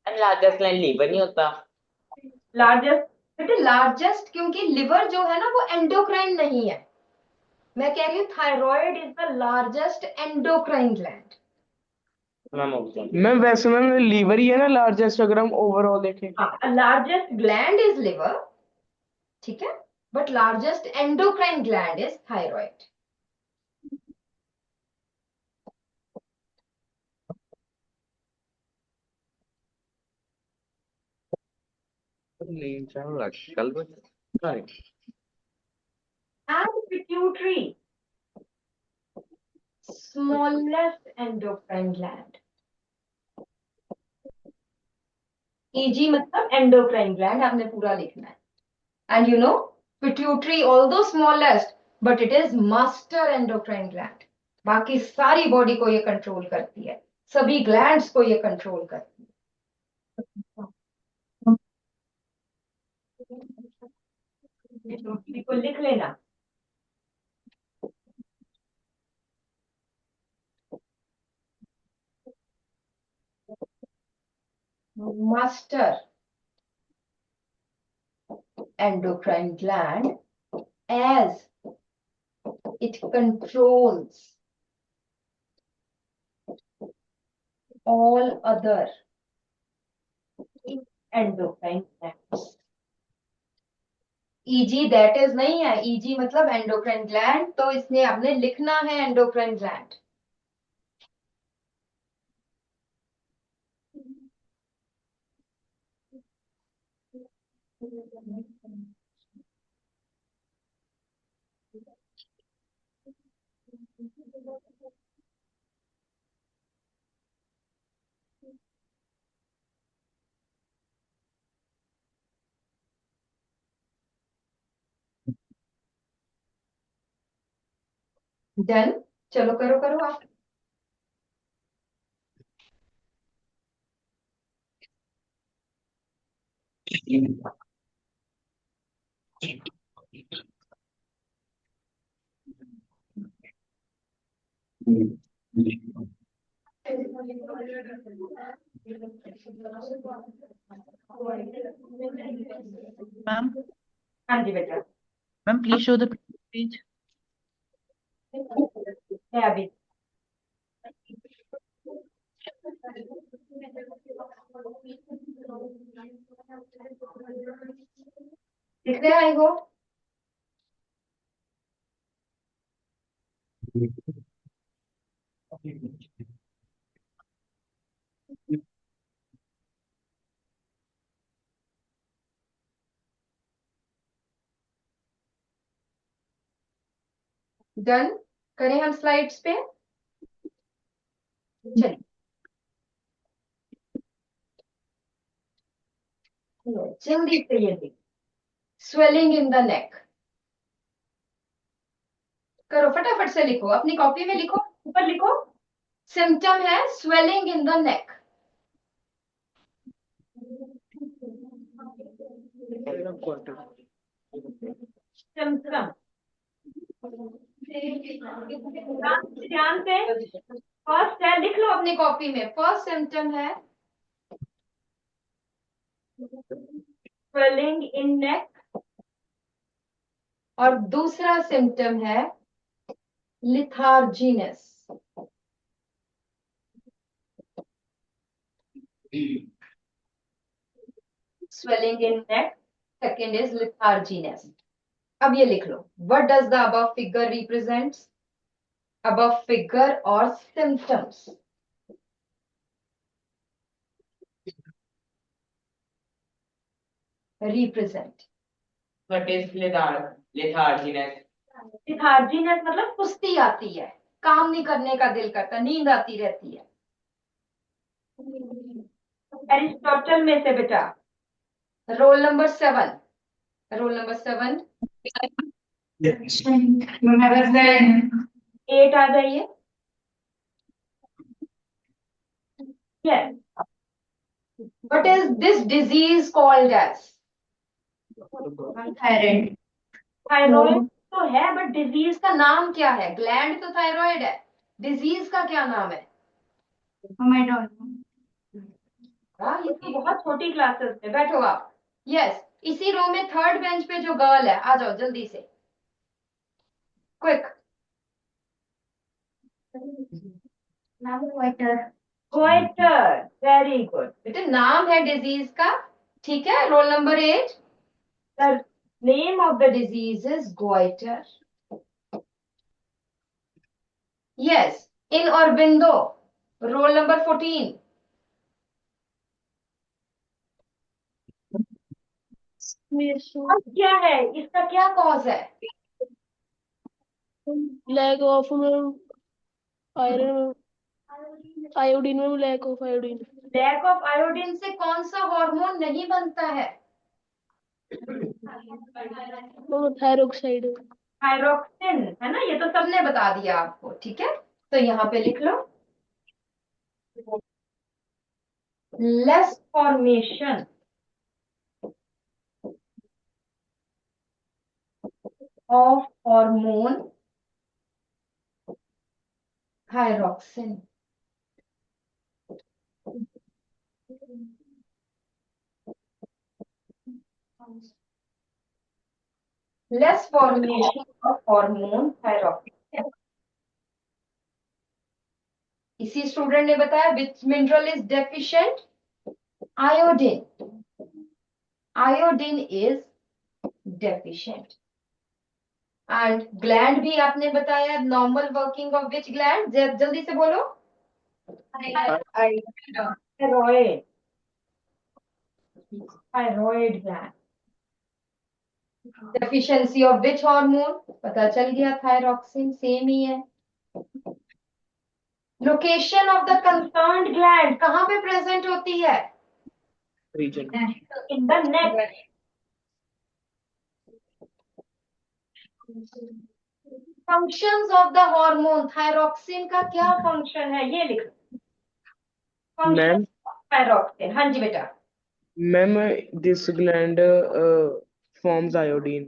लार्जेस्ट ग्लैंड लीवर नहीं होता? लार्जेस्ट, बेटे लार्जेस्ट क्योंकि लिवर जो है ना वो एंडोक्राइन नहीं है. मैं कह रही हूँ thyroid is the largest endocrine gland. Ma'am वैसे मैम लीवर ही है ना लार्जेस्ट, अगर हम ओवरऑल देखें. लार्जेस्ट ग्लैंड इज लिवर, ठीक है, but largest endocrine gland is thyroid. And pituitary, smallest endocrine gland. EG मतलब endocrine gland आपने पूरा लिखना है. And you know, pituitary although smallest, but it is master endocrine gland. बाकी सारी बॉडी को ये कंट्रोल करती है, सभी ग्लैंड्स को ये कंट्रोल करती है. pituitary को लिख लेना. Master endocrine gland, as it controls all other endocrine glands. EG that is नहीं है. EG मतलब endocrine gland, तो इसने आपने लिखना है endocrine gland. डन. चलो करो करो आप. मैम हाँ जी बेटा. Ma'am please show the page. है अभी. दिख रहा है वो. डन. करें हम स्लाइड्स पे. चलिए. जल्दी से ये देख. स्वेलिंग इन द नेक. करो फटाफट से लिखो, अपनी कॉपी में लिखो, ऊपर लिखो. सिम्टम है swelling in the neck. Symptom. ध्यान से. फर्स्ट है, लिख लो अपनी कॉपी में. फर्स्ट सिम्टम है स्वेलिंग इन नेक, और दूसरा सिम्टम है लिथार्जीनेस. swelling in neck, second is letharginess. अब ये लिख लो. What does the above figure represents? above figure or symptoms. Represent. What is letharginess? Letharginess मतलब सुस्ती आती है, काम नहीं करने का दिल करता, नींद आती रहती है। एरिस्टोटल में से बेटा रोल नंबर 7, रोल नंबर 7 8 आ जाइए। Yes. What is this disease called as? Thyroid. Thyroid तो है, बट डिजीज का नाम क्या है? ग्लैंड तो थायराइड है, डिजीज का क्या नाम है? I don't know. हाँ, ये तो बहुत छोटी क्लासेस में। बैठो आप। यस, इसी रो में थर्ड बेंच पे जो गर्ल है, आ जाओ जल्दी से, क्विक। गोइटर, वेरी गुड बेटे, नाम है डिजीज का, ठीक है। Roll number 8, the name of the disease is goitre. Yes, in Aurobindo, roll number 14। अब क्या है इसका, क्या कॉज है? लैक ऑफ आयरन, आयोडीन में lack of iodine. Lack of iodine से कौन सा हार्मोन नहीं बनता है? थायरोक्साइड। थायरोक्सिन, है ना, ये तो सबने बता दिया आपको, ठीक है। तो यहाँ पे लिख लो, less formation of hormone thyroxine. Less formation of hormone thyroxine. इसी स्टूडेंट ने बताया which mineral is deficient? Iodine. Iodine is deficient. And gland भी आपने बताया, normal working of which gland? जल्दी से बोलो। Thyroid, thyroid gland. Deficiency of which hormone? पता चल गया, थायरोक्सिन, सेम ही है। Location of the concerned gland कहां पे प्रेजेंट होती है? Region. In the neck. Functions of the hormone thyroxine का क्या फंक्शन है, ये लिखो। फंक्शन मैम, थायरोक्सिन, हाँ जी बेटा। Ma'am this gland forms iodine.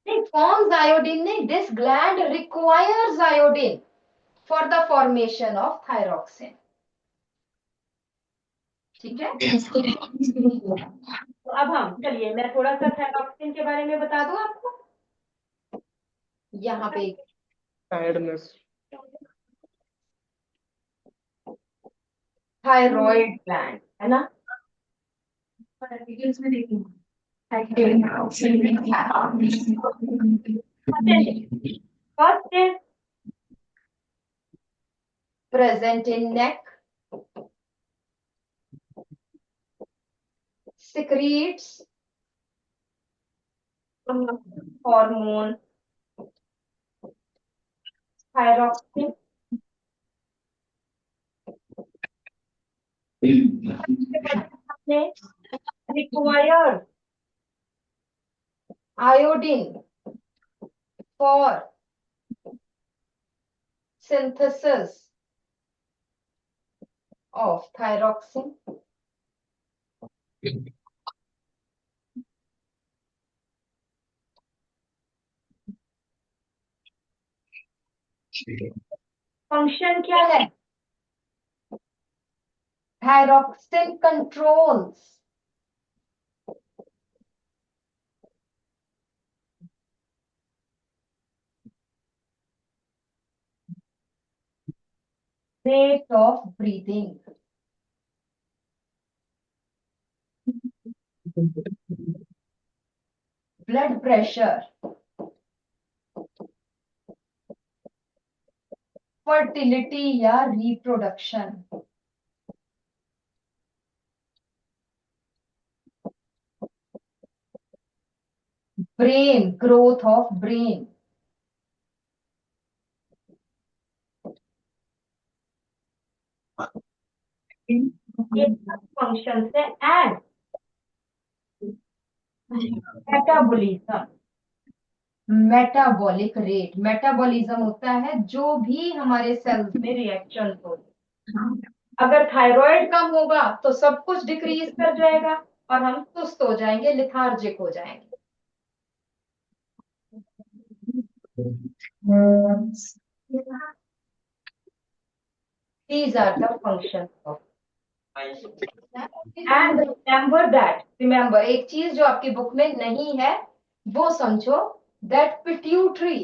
नहीं, फॉर्म्स आयोडीन नहीं, this gland requires iodine for the formation of thyroxine, ठीक है। तो अब हम चलिए, मैं थोड़ा सा थायरोक्सिन के बारे में बता दूं आपको। यहाँ पे Tiredness. थायराइड ग्लैंड है ना, first is present in neck, secretes hormone thyroxine, requires iodine for synthesis of thyroxine. Function क्या है? Thyroxine controls rate of breathing, blood pressure, fertility या reproduction. Brain, growth of brain. Function से and metabolism. Metabolic rate, metabolism होता है जो भी हमारे sales में रिएक्शन हो। अगर थायराइड कम होगा तो सब कुछ डिक्रीज कर जाएगा और हम सुस्त हो जाएंगे, लिथार्जिक हो जाएंगे। These are the functions of and remember एक चीज जो आपकी बुक में नहीं है वो समझो, that pituitary।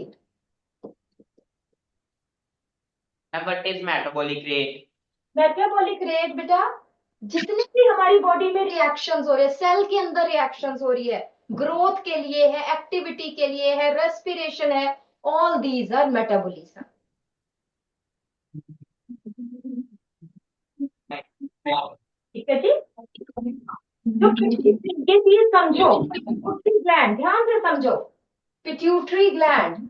What is metabolic rate? Metabolic rate बेटा, जितनी भी हमारी बॉडी में रिएक्शंस हो रहे हैं, सेल के अंदर रिएक्शंस हो रही है, ग्रोथ के लिए है, एक्टिविटी के लिए है, रेस्पिरेशन है, ऑल दीज आर मेटाबॉलिज्म। ठीक है जी। तो ये चीज समझो, पिट्यूटरी ग्लैंड, ध्यान से समझो, पिट्यूटरी ग्लैंड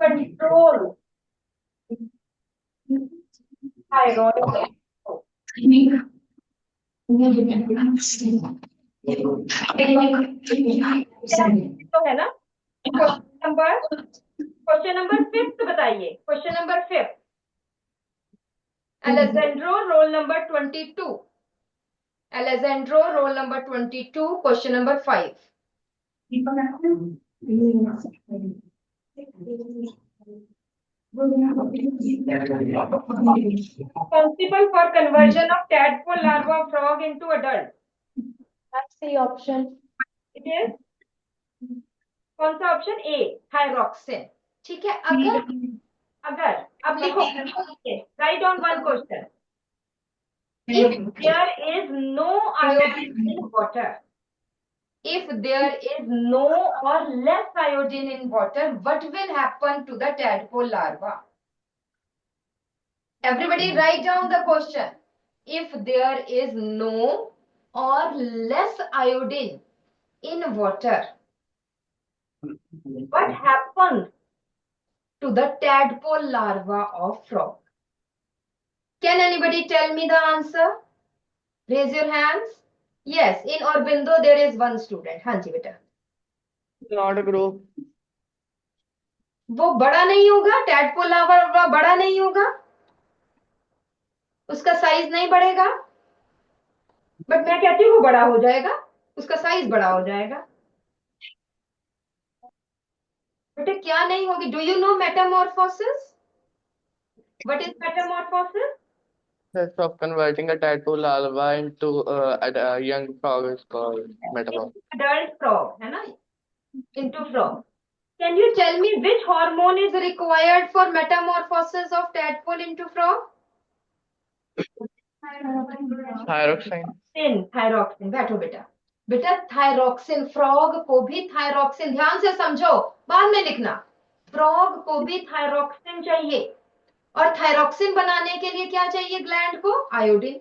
कंट्रोल थायराइड। तो है ना। क्वेश्चन नंबर 5 बताइए, question number 5। Alessandro, roll number 22. Alessandro, roll number 22, question number 5. Principle for conversion of tadpole larva frog into adult. That's the option. It is कौन सा option? ए, thyroxine. ठीक है। अगर अब लिखो, write down one question. If there is no iodine in water, if there is no or less iodine in water, what will happen to the tadpole larva? Everybody write down the question. If there is no or less iodine in water, what happens to the tadpole larva of frog? Can anybody tell me the answer? Raise your hands. Yes, in Aurobindo there is one student. हाँ जी बेटा। Not grow. वो बड़ा नहीं होगा, tadpole larva बड़ा नहीं होगा, उसका साइज नहीं बढ़ेगा, बट मैं कहती हूँ वो बड़ा हो जाएगा, उसका साइज बड़ा हो जाएगा। बेटा क्या नहीं होगी? Do you know Metamorphosis? What is metamorphosis? Process of converting a tadpole larva into a young frog is called metamorphosis. Adult frog, है ना? Into frog. Can you tell me which hormone is required for metamorphosis of tadpole into frog? Thyroxine. Thyroxine. बैठो बेटा। बेटा thyroxine, frog को भी thyroxine, ध्यान से समझो, बाद में लिखना। फ्रॉग को भी थायरॉक्सिन चाहिए, और थायरॉक्सिन बनाने के लिए क्या चाहिए ग्लैंड को? आयोडीन।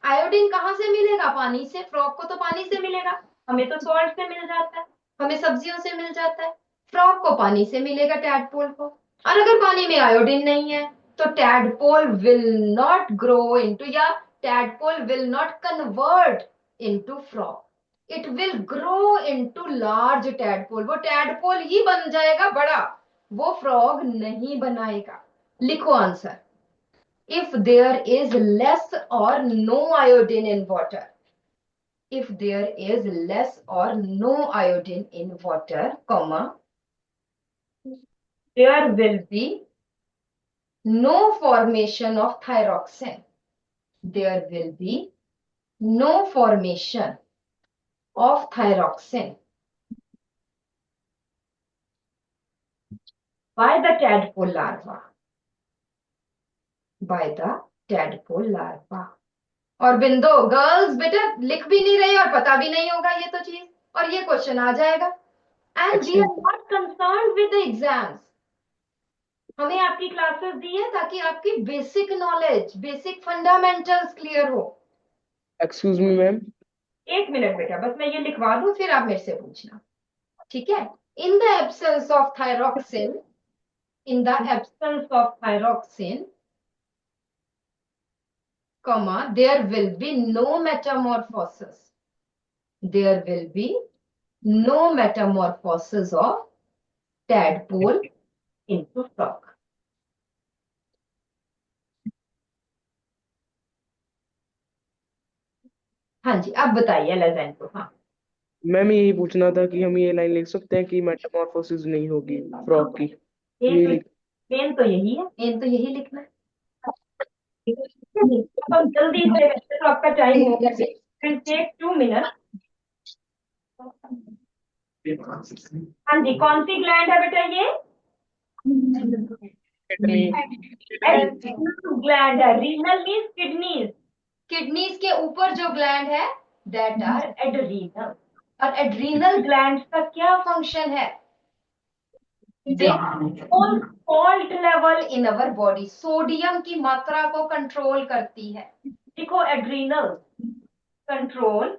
आयोडीन कहाँ से मिलेगा? पानी से। फ्रॉग को तो पानी से मिलेगा, हमें तो सॉल्ट से मिल जाता है, हमें सब्जियों से मिल जाता है। फ्रॉग को पानी से मिलेगा, टैडपोल को। और अगर पानी में आयोडीन नहीं है तो tadpole will not grow into, या tadpole will not convert into frog, it will grow into large tadpole. वो टैडपोल ही बन जाएगा बड़ा, वो फ्रॉग नहीं बनाएगा। लिखो answer. If there is less or no iodine in water, if there is less or no iodine in water, comma, there will be no formation of thyroxine. There will be no formation of thyroxine by the tadpole larva. By the tadpole larva. और बिंदो girls बेटा लिख भी नहीं रही और पता भी नहीं होगा ये तो चीज, और ये क्वेश्चन आ जाएगा। And we are not concerned with the exams, हमें आपकी क्लासेस दी है ताकि आपकी basic knowledge, basic fundamentals clear हो। Excuse me ma'am. एक मिनट बेटा, बस मैं ये लिखवा दूं, फिर आप मेरे से पूछना, ठीक है? In the absence of thyroxine, in the absence of thyroxine, comma, there will be no metamorphosis. There will be no metamorphosis of tadpole into frog. हाँ जी, अब बताइए लेजेंड्रो। हाँ, मैम यही पूछना था कि हम ये लाइन लिख सकते हैं कि मेटामॉर्फोसिस नहीं होगी फ्रॉग की। ये लिख मेन तो यही है, मेन तो यही लिखना है। अब हम जल्दी से, वैसे तो आपका टाइम हो गया, विल टेक 2 मिनट। हाँ जी, कौन सी ग्लैंड है बेटा ये? ग्लैंड है। Renal means kidneys. किडनीज के ऊपर जो ग्लैंड है दैट आर एड्रीनल। और एड्रीनल ग्लैंड का क्या फंक्शन है? Salt level in our body, sodium की मात्रा को कंट्रोल करती है। देखो, adrenal control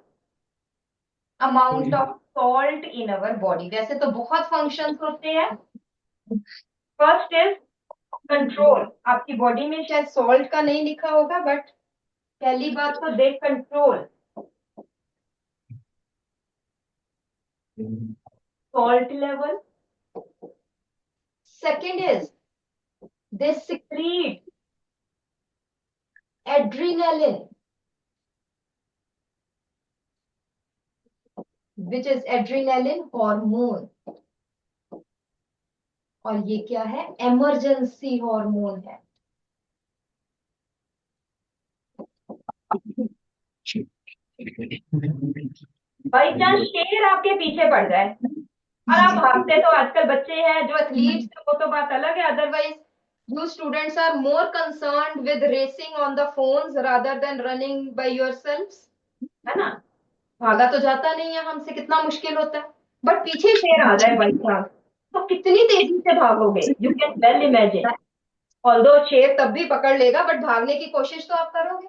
amount of salt in our body. वैसे तो बहुत फंक्शंस होते हैं। First is control. आपकी बॉडी में शायद सॉल्ट का नहीं लिखा होगा, बट पहली बात तो they control salt level. Second is they secrete adrenaline, which is adrenaline hormone. और ये क्या है? इमरजेंसी हार्मोन है। बाई चांस शेर आपके पीछे पड़ जाए और आप भागते, तो आजकल बच्चे हैं जो एथलीट्स हैं, वो तो बात अलग है। Otherwise you students are more concerned with racing on the phones rather than running by yourselves, है ना? भागा तो जाता नहीं है हमसे, कितना मुश्किल होता है। बट पीछे शेर आ जाए बाई चांस, तो कितनी तेजी से भागोगे? You can well imagine. Although शेर तब भी पकड़ लेगा, बट भागने की कोशिश तो आप करोगे,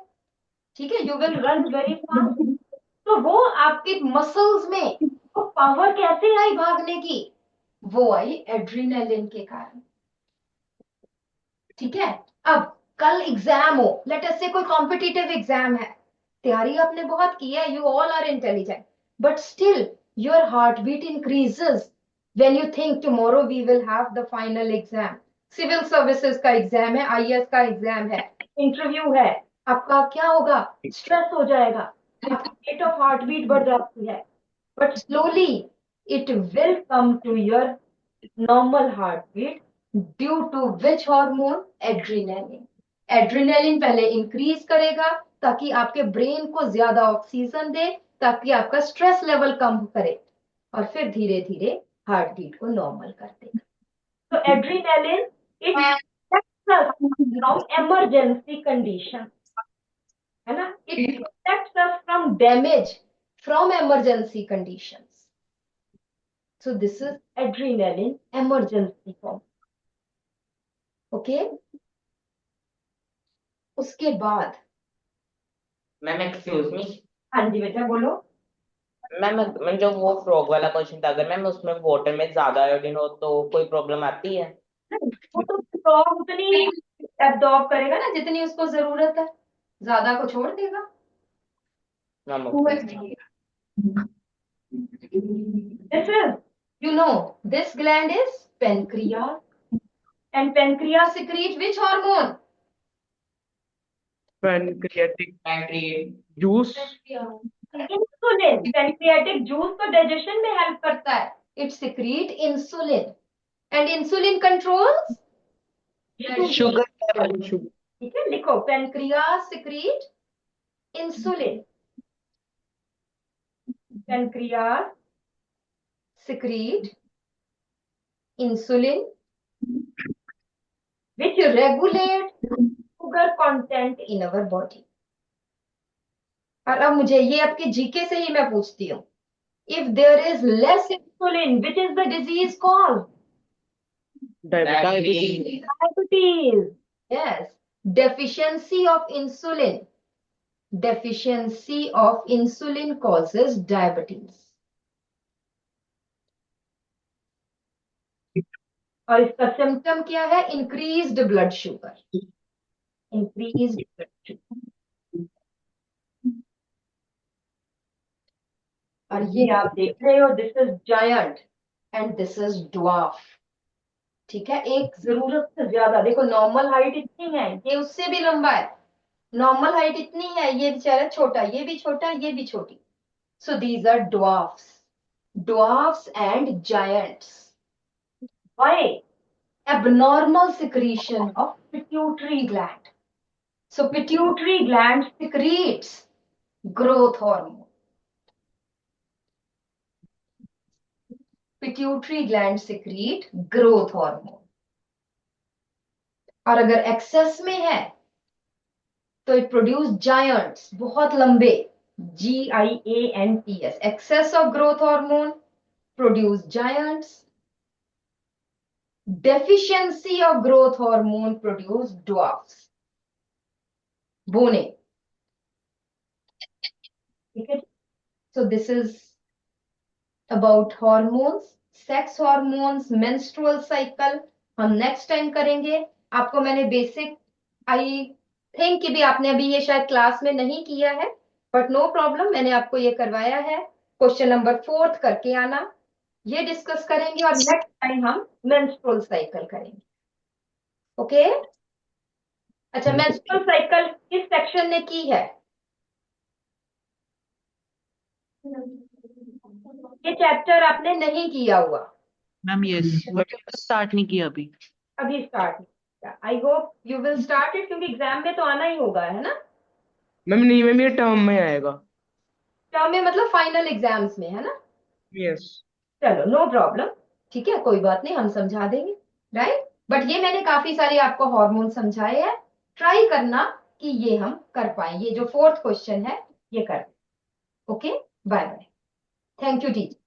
ठीक है? You will run very fast. तो वो आपके मसल्स में वो पावर कैसे आई भागने की? वो आई एड्रीनलिन के कारण, ठीक है? अब कल एग्जाम हो, लेट अस से कोई कॉम्पिटिटिव एग्जाम है, तैयारी आपने बहुत की है, you all are intelligent, but still your heart beat increases when you think tomorrow we will have the final exam. Civil services का एग्जाम है, आईएएस का एग्जाम है, इंटरव्यू है, आपका क्या होगा? स्ट्रेस हो जाएगा, आपकी रेट ऑफ हार्ट बीट बढ़ जाती है, but slowly it will come to your normal heartbeat due to which hormone? Adrenaline. Adrenaline पहले इंक्रीज करेगा ताकि आपके ब्रेन को ज्यादा ऑक्सीजन दे, ताकि आपका स्ट्रेस लेवल कम करे, और फिर धीरे धीरे हार्ट बीट को नॉर्मल कर देगा। तो adrenaline it from emergency condition, है ना? It protects us from damage from emergency conditions. So this is adrenaline emergency form. Okay? उसके बाद मैम एक्सक्यूज मी। हाँ जी बेटा, बोलो। मैम जो वो फ्रॉग वाला क्वेश्चन था, अगर मैम उसमें वाटर में ज्यादा आयोडीन हो तो कोई प्रॉब्लम आती है? वो तो फ्रॉग उतनी एब्जॉर्ब करेगा ना जितनी उसको जरूरत है, ज्यादा को छोड़ देगा। Ma'am This is, you know, this gland is pancreas, and pancreas secrete which hormone? Pancreatic पैंक्रिएट जूस। इंसुलिन। पैंक्रियाटिक जूस तो डाइजेशन में हेल्प करता है, it secrete insulin, and insulin controls sugar level. ठीक है, लिखो, pancreas secrete insulin, pancreas secrete insulin which regulate sugar content in our body. और अब मुझे ये आपके जीके से ही मैं पूछती हूँ, if there is less insulin, which is the disease called? Diabetes. Diabetes. Yes. Deficiency of insulin. Deficiency of insulin causes diabetes. और इसका सिम्टम क्या है? Increased blood sugar. Increased blood sugar. और ये आप देख रहे हो, this is giant and this is dwarf. ठीक है, एक जरूरत से ज्यादा. देखो नॉर्मल हाइट इतनी है, ये उससे भी लंबा है. नॉर्मल हाइट इतनी है, ये बेचारा छोटा, ये भी छोटा, ये भी छोटी. So these are dwarfs and giants. Why? Abnormal secretion of pituitary gland. So pituitary gland secretes growth hormone. Pituitary gland secrete growth hormone. और अगर एक्सेस में है तो it produce giants, बहुत लंबे. GIANTS. Excess of growth hormone produce giants. Deficiency of growth hormone produce dwarfs. Bone. Okay. So this is about hormones, sex hormones, menstrual cycle. हम next time करेंगे. आपको मैंने बेसिक, आई थिंक कि भी आपने अभी ये शायद क्लास में नहीं किया है, बट नो प्रॉब्लम, मैंने आपको ये करवाया है. क्वेश्चन नंबर 4 करके आना, ये डिस्कस करेंगे. और नेक्स्ट टाइम हम मेंस्ट्रुअल साइकिल करेंगे. ओके. अच्छा, मेंस्ट्रुअल साइकिल किस सेक्शन ने की है? ये चैप्टर आपने नहीं किया हुआ. मैम यस, बट स्टार्ट नहीं किया अभी. अभी स्टार्ट नहीं किया. I hope you will start it, क्योंकि एग्जाम में तो आना ही होगा, है ना? मैम नहीं मैम, ये टर्म में आएगा. टर्म में मतलब फाइनल एग्जाम्स में, है ना? यस. चलो नो प्रॉब्लम. ठीक है, कोई बात नहीं, हम समझा देंगे. राइट. बट ये मैंने काफी सारे आपको हार्मोन समझाए हैं. ट्राई करना कि ये हम कर पाए. ये जो 4th क्वेश्चन है ये कर. Okay, bye bye. Thank you teacher.